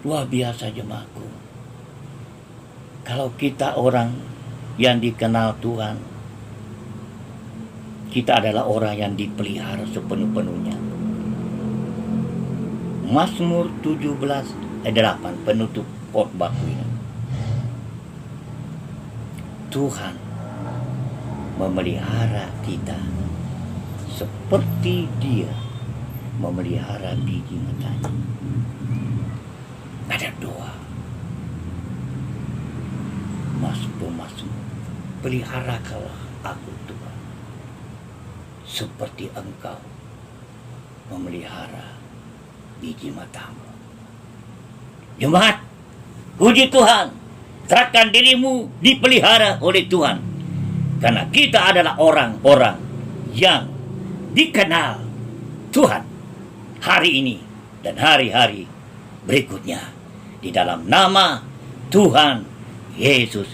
luar biasa jemaatku. Kalau kita orang yang dikenal Tuhan, kita adalah orang yang dipelihara sepenuh-penuhnya. Mazmur 17 ayat 8 penutup khotbahku ini. Tuhan memelihara kita seperti Dia memelihara biji matanya. Ada doa Mazmur, peliharakanlah aku Tuhan, seperti Engkau memelihara biji matamu. Jemaat, puji Tuhan, serahkan dirimu dipelihara oleh Tuhan, karena kita adalah orang-orang yang dikenal Tuhan hari ini dan hari-hari berikutnya, di dalam nama Tuhan Yesus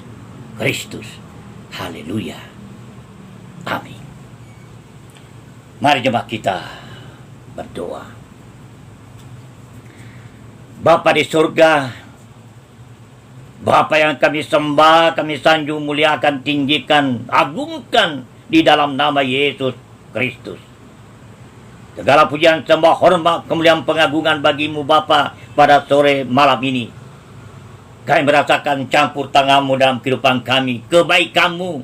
Kristus. Haleluya. Amin. Mari jemaat kita berdoa. Bapa di surga, Bapa yang kami sembah, kami sanjung, muliakan, tinggikan, agungkan di dalam nama Yesus Kristus. Segala pujian, sembah, hormat, kemuliaan, pengagungan bagimu Bapa pada sore malam ini. Kami merasakan campur tangan-Mu dalam kehidupan kami, kebaikan-Mu,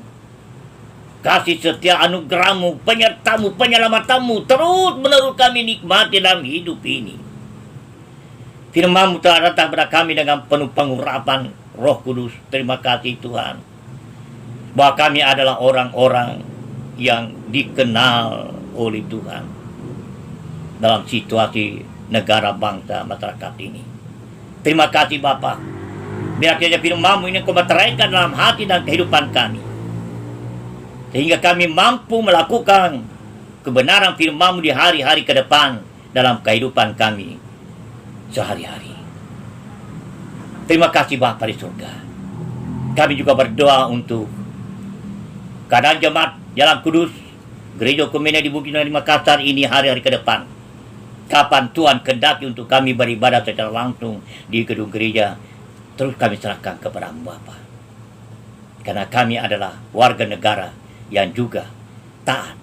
kasih setia anugerah-Mu, penyerta-Mu, penyelamatan-Mu terus menerus kami nikmati dalam hidup ini. Firman-Mu telah datang kepada kami dengan penuh pengurapan Roh Kudus. Terima kasih Tuhan, bahwa kami adalah orang-orang yang dikenal oleh Tuhan dalam situasi negara, bangsa, masyarakat ini. Terima kasih Bapa. Biar kiranya firman-Mu ini Kau meteraikan dalam hati dan kehidupan kami, sehingga kami mampu melakukan kebenaran firman-Mu di hari-hari ke depan dalam kehidupan kami sehari-hari. Terima kasih Bapa di surga. Kami juga berdoa untuk keadaan jemaat Jalan Kudus, Gereja Ekumenik di Bukit Nusa Makassar ini hari-hari ke depan. Kapan Tuhan kehendaki untuk kami beribadah secara langsung di gedung gereja, terus kami serahkan kepada-Mu Bapa. Karena kami adalah warga negara yang juga taat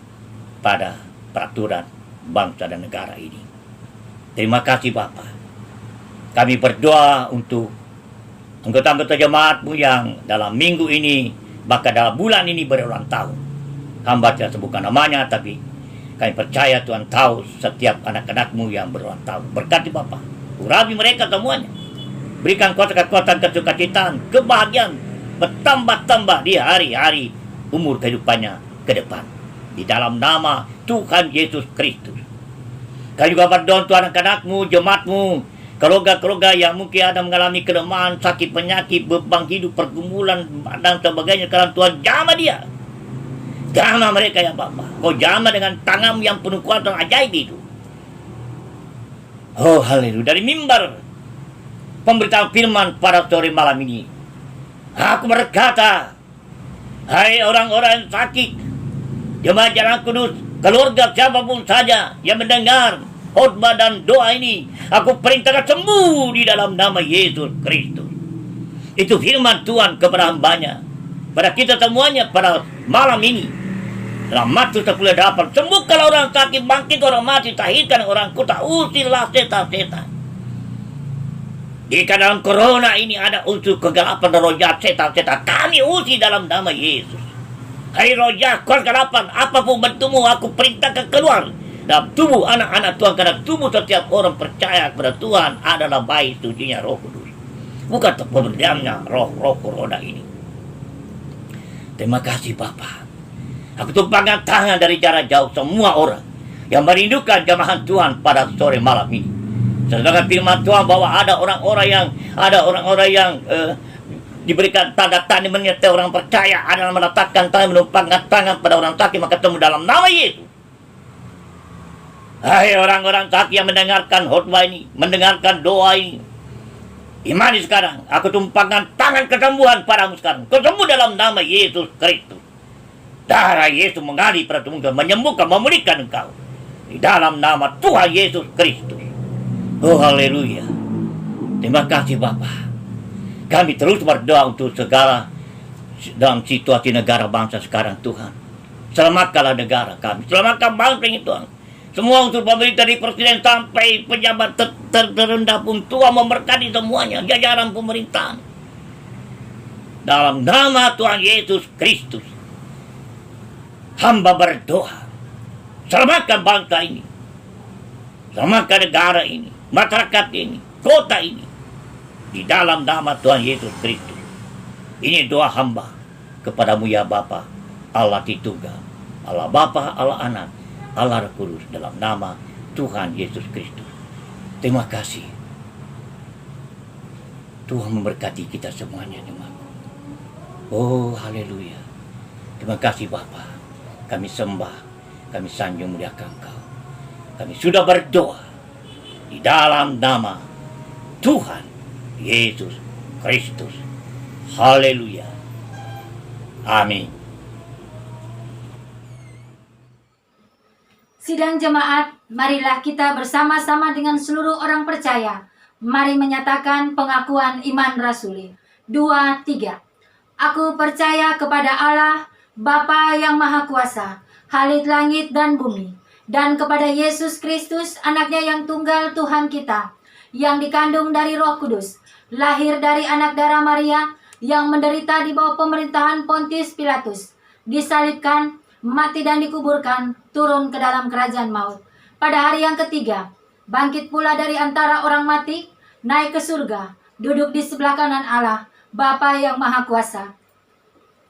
pada peraturan bangsa dan negara ini. Terima kasih Bapa. Kami berdoa untuk anggota-anggota jemaat-Mu yang dalam minggu ini, bahkan dalam bulan ini berulang tahun. Hamba tidak sebutkan namanya, tapi kami percaya Tuhan tahu setiap anak-anak-Mu yang berulang tahun. Berkati Bapa, urapi mereka semuanya. Berikan kekuatan, kesukacitaan, kebahagiaan bertambah-tambah di hari-hari umur kehidupannya ke depan. Di dalam nama Tuhan Yesus Kristus. Kami juga berdoa untuk anak-anak-Mu, jemaat-Mu, keluarga-keluarga yang mungkin ada mengalami kelemahan, sakit, penyakit, beban hidup, pergumulan, dan sebagainya. Karena Tuhan jamah dia. Jamah mereka ya Bapa. Kau jamah dengan tangan-Mu yang penuh kuasa dan ajaib itu. Oh haleluya. Dari mimbar pemberitaan firman pada sore malam ini, aku berkata, hai orang-orang yang sakit, jemaat Jalan Kudus, keluarga siapapun saja yang mendengar khotbah dan doa ini, aku perintahkan sembuh di dalam nama Yesus Kristus. Itu firman Tuhan kepada hamba-Nya, pada kita semuanya pada malam ini. Dalam Matius 10:8, sembuhkanlah orang sakit, bangkit orang mati, tahirkan orang kuta, usirlah setan-setan. Jika dalam corona ini ada unsur kegelapan dan roh jahat, setan-setan, kami usir dalam nama Yesus. Hai roh jahat, kegelapan, apapun bentukmu, aku perintahkan keluar dalam tubuh anak-anak Tuhan. Karena tubuh setiap orang percaya kepada Tuhan adalah baik sucinya Roh Kudus, bukan pemberiannya roh corona ini. Terima kasih Bapa. Aku tumpangkan tangan dari jarak jauh semua orang yang merindukan jamahan Tuhan pada sore malam ini. Sedangkan firman Tuhan bahwa ada orang-orang yang diberikan tanda-tanda menyertai orang percaya, adalah meletakkan tangan, menumpangkan tangan pada orang sakit, maka temu dalam nama Yesus. Hai orang-orang sakit yang mendengarkan khotbah ini, mendengarkan doa ini, imani sekarang. Aku tumpangkan tangan kesembuhan padamu sekarang. Kau sembuh dalam nama Yesus Kristus. Darah Yesus mengalir pada tubuhmu dan menyembuhkan, memulihkan engkau di dalam nama Tuhan Yesus Kristus. Oh haleluya. Terima kasih Bapa. Kami terus berdoa untuk segala dalam situasi negara bangsa sekarang Tuhan. Selamatkanlah negara kami, selamatkan bangsa ini Tuhan. Semua unsur pemerintah dari presiden sampai pejabat terendah pun Tuhan memberkati semuanya, jajaran pemerintahan. Dalam nama Tuhan Yesus Kristus, hamba berdoa, selamatkan bangsa ini, selamatkan negara ini, masyarakat ini, kota ini, di dalam nama Tuhan Yesus Kristus. Ini doa hamba kepadamu ya Bapa, Allah Tritunggal, Allah Bapa, Allah Anak, Allah Roh Kudus, dalam nama Tuhan Yesus Kristus. Terima kasih. Tuhan memberkati kita semuanya, jemaatku. Oh haleluya. Terima kasih Bapa. Kami sembah, kami sanjung muliakan Engkau. Kami sudah berdoa di dalam nama Tuhan Yesus Kristus. Haleluya. Amin. Sidang jemaat, marilah kita bersama-sama dengan seluruh orang percaya. Mari menyatakan pengakuan iman rasuli. 2, 3. Aku percaya kepada Allah, Bapa yang Maha Kuasa, Khalid langit dan bumi, dan kepada Yesus Kristus, anaknya yang tunggal Tuhan kita, yang dikandung dari Roh Kudus, lahir dari anak darah Maria, yang menderita di bawah pemerintahan Pontius Pilatus, disalibkan, mati dan dikuburkan, turun ke dalam kerajaan maut. Pada hari yang ketiga, bangkit pula dari antara orang mati, naik ke surga, duduk di sebelah kanan Allah, Bapa yang Maha Kuasa.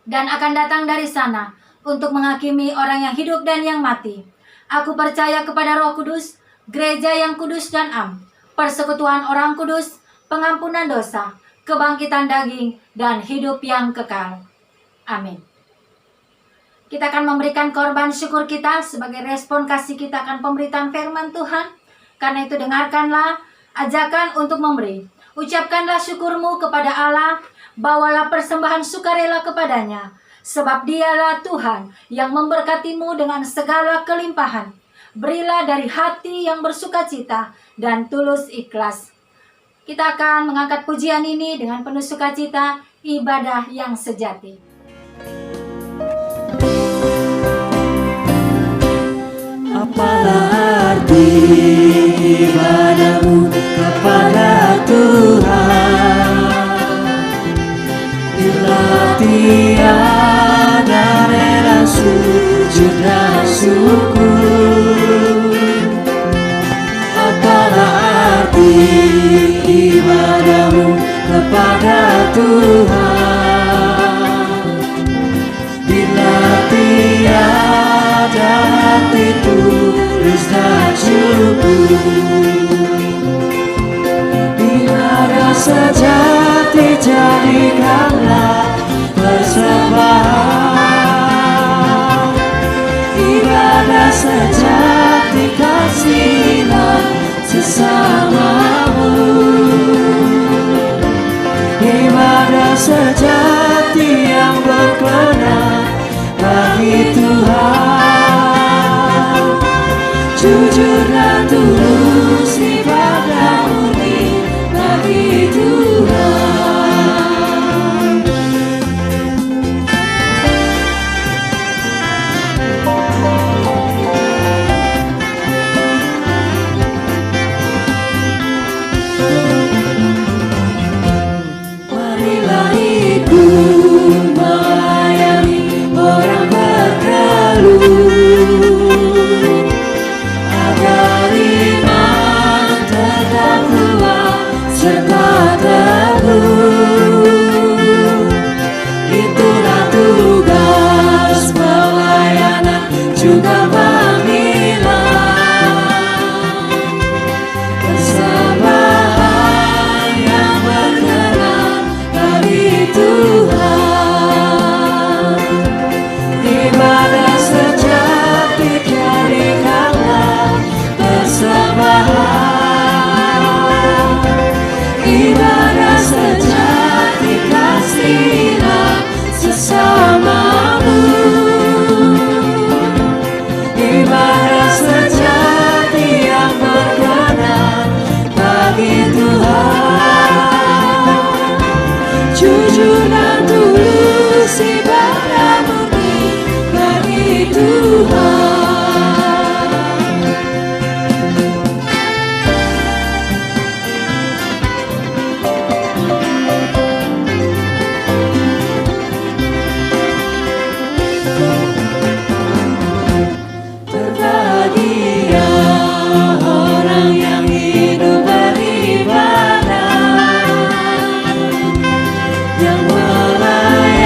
Dan akan datang dari sana untuk menghakimi orang yang hidup dan yang mati. Aku percaya kepada Roh Kudus, gereja yang kudus dan am, persekutuan orang kudus, pengampunan dosa, kebangkitan daging, dan hidup yang kekal. Amin. Kita akan memberikan korban syukur kita sebagai respon kasih kita akan pemberitaan firman Tuhan. Karena itu dengarkanlah ajakan untuk memberi. Ucapkanlah syukurmu kepada Allah, bawalah persembahan sukarela kepadanya, sebab dialah Tuhan yang memberkatimu dengan segala kelimpahan. Berilah dari hati yang bersukacita dan tulus ikhlas. Kita akan mengangkat pujian ini dengan penuh sukacita, ibadah yang sejati. Apalah arti ibadahmu kepada Tuhan bila tiada rela sujud dan syukur? Apalah arti ibadahmu kepada Tuhan bila tiada hati tulus dan syukur? Ibadah sejati jadikanlah persembahan. Ibadah sejati kasihlah sesamamu. Ibadah sejati yang berkenan bagi Tuhan. Jujur dan tulus ibadah murni bagi Tuhan. Marilah ikut melayani orang berkeluh, agar iman tetap kuat serta teguh. Itulah tugas pelayanan juga panggilan, persembahan yang berkenan bagi Tuhan. Ibadah sejati jadikanlah persembahan. Ibadah sejati kasihlah sesamamu. Ibadah sejati yang berkenan bagi Tuhan. Jujur dan tulus ibadah murni bagi Tuhan. Berbahagia orang yang hidup beribadah, yang melayani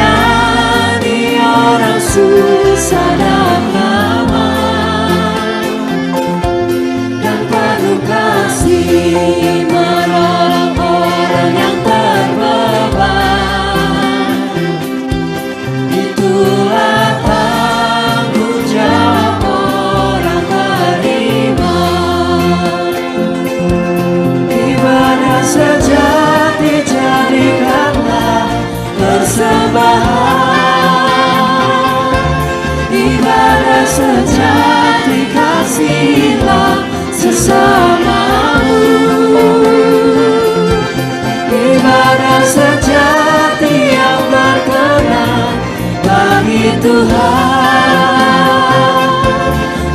orang susah dan lemah, dan penuh kasih menolong orang yang terbeban. Itulah tanggung jawab orang beriman. Ibadah sejati jadikanlah persembahan. Ibadah sejati kasihlah sesamamu. Ibadah sejati yang berkenan bagi Tuhan.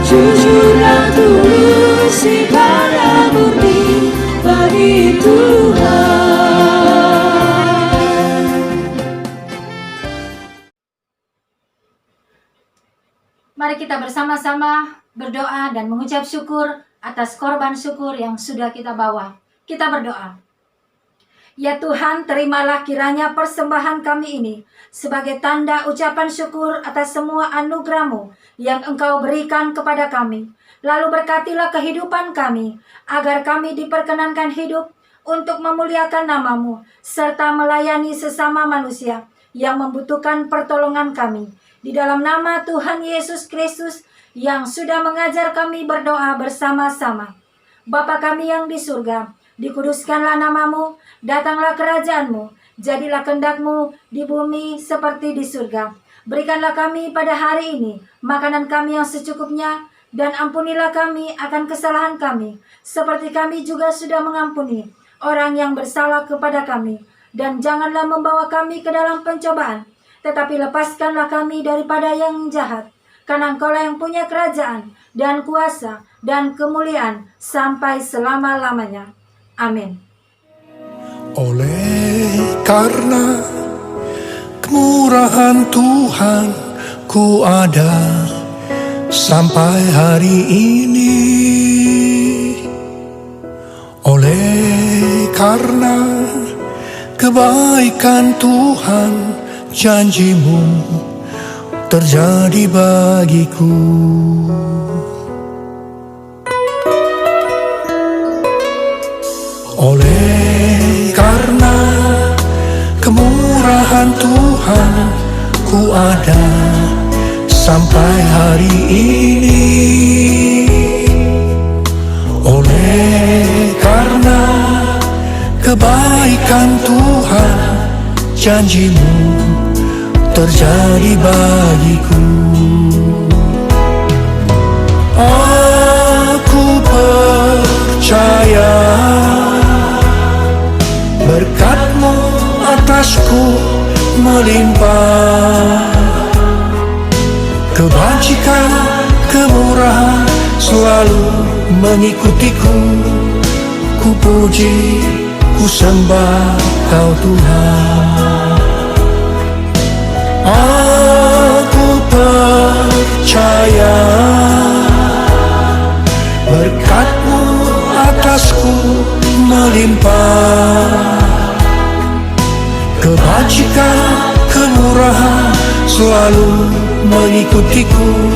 Jujur dan tulus ibadah murni bagi Tuhan. Mari kita bersama-sama berdoa dan mengucap syukur atas korban syukur yang sudah kita bawa. Kita berdoa. Ya Tuhan, terimalah kiranya persembahan kami ini sebagai tanda ucapan syukur atas semua anugerah-Mu yang Engkau berikan kepada kami. Lalu berkatilah kehidupan kami, agar kami diperkenankan hidup untuk memuliakan nama-Mu, serta melayani sesama manusia yang membutuhkan pertolongan kami. Di dalam nama Tuhan Yesus Kristus yang sudah mengajar kami berdoa bersama-sama. Bapa kami yang di surga, dikuduskanlah nama-Mu, datanglah kerajaan-Mu, jadilah kehendak-Mu di bumi seperti di surga. Berikanlah kami pada hari ini makanan kami yang secukupnya, dan ampunilah kami akan kesalahan kami, seperti kami juga sudah mengampuni orang yang bersalah kepada kami. Dan janganlah membawa kami ke dalam pencobaan, tetapi lepaskanlah kami daripada yang jahat. Karena Engkaulah yang punya kerajaan dan kuasa dan kemuliaan sampai selama-lamanya. Amin. Oleh karena kemurahan Tuhan, ku ada sampai hari ini. Oleh karena kebaikan Tuhan, janji-Mu terjadi bagiku. Oleh karena kemurahan Tuhan, ku ada sampai hari ini. Oleh karena kebaikan Tuhan, janji-Mu terjadi bagiku. Aku percaya berkat-Mu atasku melimpah. Kebajikan, kemurahan selalu mengikutiku. Ku puji, ku sembah Kau Tuhan. Aku percaya berkat-Mu atasku melimpah. Kebajikan, kemurahan selalu mengikutiku.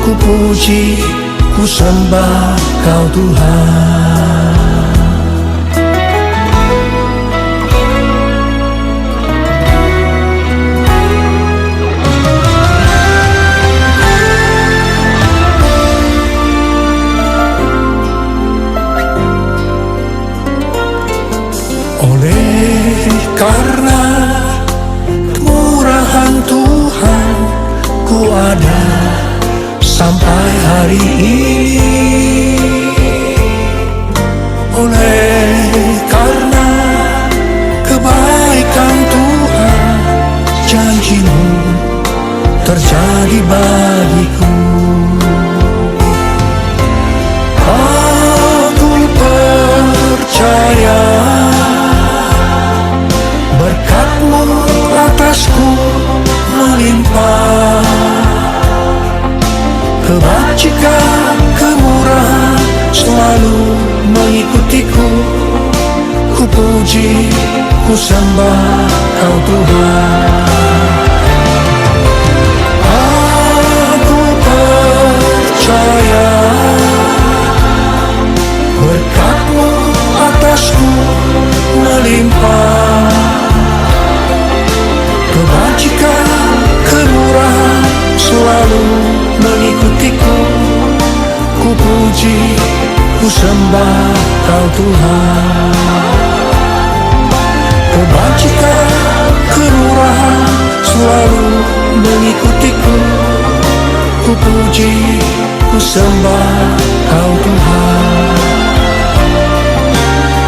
Ku puji, ku sembah Kau Tuhan. Oleh karena kemurahan Tuhan, ku ada sampai hari ini. Oleh karena kebaikan Tuhan, janji-Mu terjadi bagiku. Aku percaya berkat-Mu atasku melimpah. Kebajikan, kemurahan selalu mengikutiku. Ku puji, ku sembah Kau Tuhan. Aku percaya berkat-Mu atasku melimpah. Kebajikan, kemurahan selalu mengikutiku. Ku puji, ku sembah Kau Tuhan. Kebajikan, kemurahan selalu mengikutiku. Ku puji, ku sembah Kau Tuhan.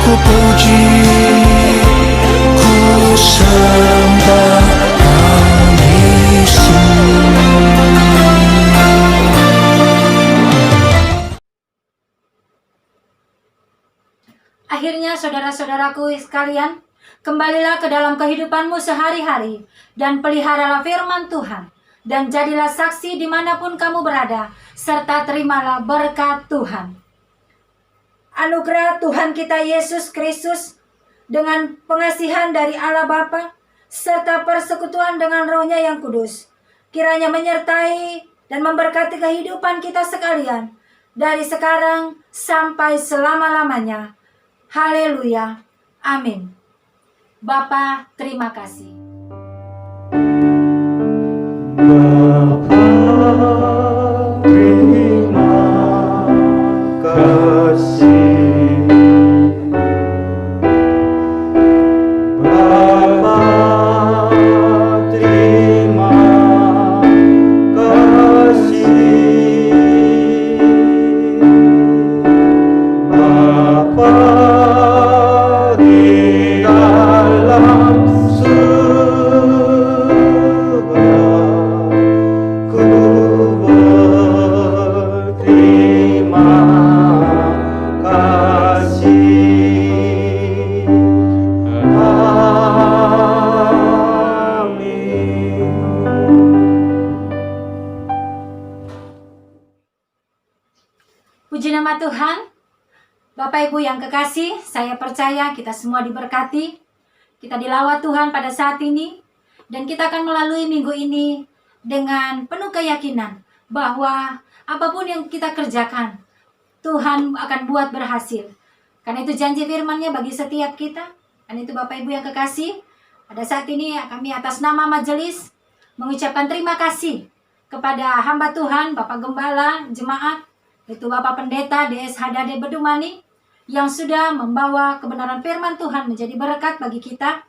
Ku puji, ku sembah Kau Yesus. Akhirnya saudara-saudaraku sekalian, kembalilah ke dalam kehidupanmu sehari-hari dan peliharalah firman Tuhan. dan jadilah saksi dimanapun kamu berada, serta terimalah berkat Tuhan. Anugerah Tuhan kita Yesus Kristus dengan pengasihan dari Allah Bapa serta persekutuan dengan Roh-Nya yang kudus, kiranya menyertai dan memberkati kehidupan kita sekalian dari sekarang sampai selama-lamanya. Haleluya. Amin. Bapa, terima kasih. Terima kasih Bapa, terima kasih Bapa di dalam surga, ku berterima kasih. Amin. Puji nama Tuhan. Bapak Ibu yang kekasih, saya percaya kita semua diberkati. Kita dilawat Tuhan pada saat ini. Dan kita akan melalui minggu ini dengan penuh keyakinan bahwa apapun yang kita kerjakan, Tuhan akan buat berhasil. Karena itu janji firman-Nya bagi setiap kita. Karena itu Bapak Ibu yang kekasih, pada saat ini kami atas nama majelis mengucapkan terima kasih kepada hamba Tuhan, Bapak Gembala, Jemaat, itu Bapak Pendeta DS Hadade Bedumani, yang sudah membawa kebenaran firman Tuhan menjadi berkat bagi kita.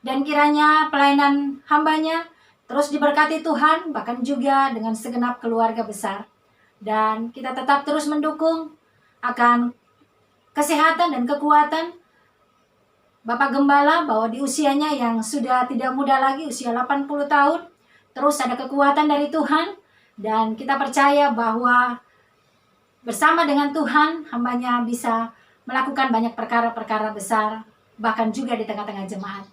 Dan kiranya pelayanan hambanya terus diberkati Tuhan, bahkan juga dengan segenap keluarga besar. Dan kita tetap terus mendukung akan kesehatan dan kekuatan Bapak Gembala, bahwa di usianya yang sudah tidak muda lagi, usia 80 tahun, terus ada kekuatan dari Tuhan. Dan kita percaya bahwa bersama dengan Tuhan, hambanya bisa melakukan banyak perkara-perkara besar, bahkan juga di tengah-tengah jemaat.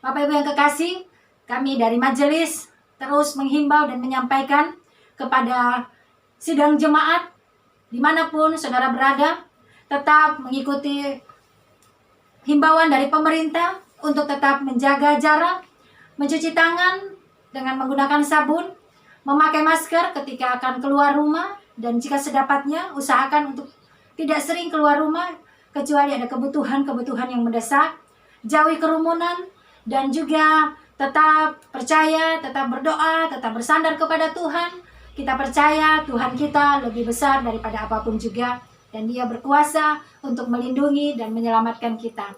Bapak Ibu yang kekasih, kami dari majelis terus menghimbau dan menyampaikan kepada sidang jemaat, dimanapun saudara berada, tetap mengikuti himbauan dari pemerintah untuk tetap menjaga jarak, mencuci tangan dengan menggunakan sabun, memakai masker ketika akan keluar rumah, dan jika sedapatnya usahakan untuk tidak sering keluar rumah kecuali ada kebutuhan-kebutuhan yang mendesak. Jauhi kerumunan dan juga tetap percaya, tetap berdoa, tetap bersandar kepada Tuhan. Kita percaya Tuhan kita lebih besar daripada apapun juga, dan Dia berkuasa untuk melindungi dan menyelamatkan kita.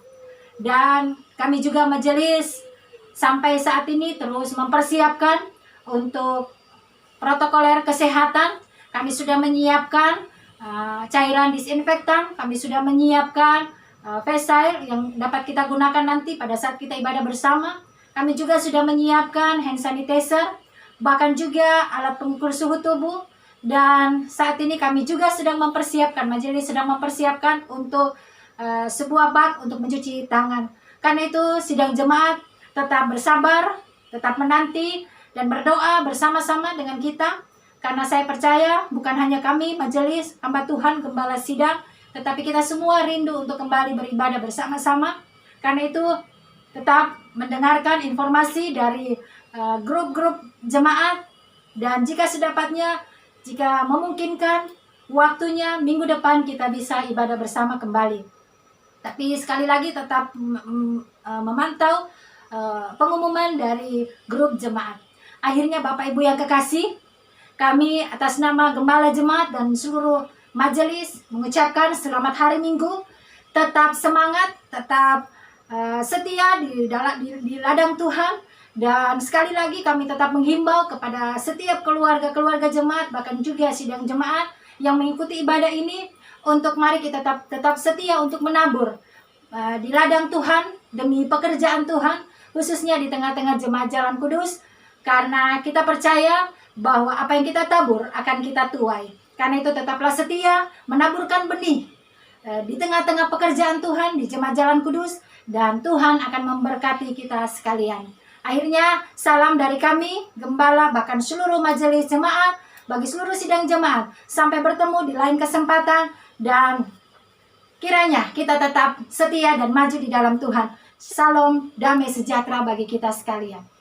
Dan kami juga majelis sampai saat ini terus mempersiapkan untuk protokoler kesehatan. Kami sudah menyiapkan cairan disinfektan, kami sudah menyiapkan face shield yang dapat kita gunakan nanti pada saat kita ibadah bersama. Kami juga sudah menyiapkan hand sanitizer, bahkan juga alat pengukur suhu tubuh. Dan saat ini kami juga sedang mempersiapkan, majelis sedang mempersiapkan untuk sebuah bak untuk mencuci tangan. Karena itu sidang jemaat tetap bersabar, tetap menanti dan berdoa bersama-sama dengan kita. Karena saya percaya bukan hanya kami majelis hamba Tuhan gembala sidang, tetapi kita semua rindu untuk kembali beribadah bersama-sama. Karena itu tetap mendengarkan informasi dari grup-grup jemaat, dan jika sedapatnya, jika memungkinkan waktunya minggu depan kita bisa ibadah bersama kembali. Tapi sekali lagi tetap memantau pengumuman dari grup jemaat. Akhirnya Bapak Ibu yang kekasih, kami atas nama Gembala Jemaat dan seluruh majelis mengucapkan selamat hari Minggu. Tetap semangat, tetap setia di ladang Tuhan. Dan sekali lagi kami tetap menghimbau kepada setiap keluarga-keluarga jemaat, bahkan juga sidang jemaat yang mengikuti ibadah ini, untuk mari kita tetap setia untuk menabur di ladang Tuhan demi pekerjaan Tuhan, khususnya di tengah-tengah jemaat Jalan Kudus. Karena kita percaya bahwa apa yang kita tabur akan kita tuai. Karena itu tetaplah setia menaburkan benih di tengah-tengah pekerjaan Tuhan di jemaat Jalan Kudus, dan Tuhan akan memberkati kita sekalian. Akhirnya salam dari kami, gembala, bahkan seluruh majelis jemaat, bagi seluruh sidang jemaat. Sampai bertemu di lain kesempatan, dan kiranya kita tetap setia dan maju di dalam Tuhan. Salam, damai sejahtera bagi kita sekalian.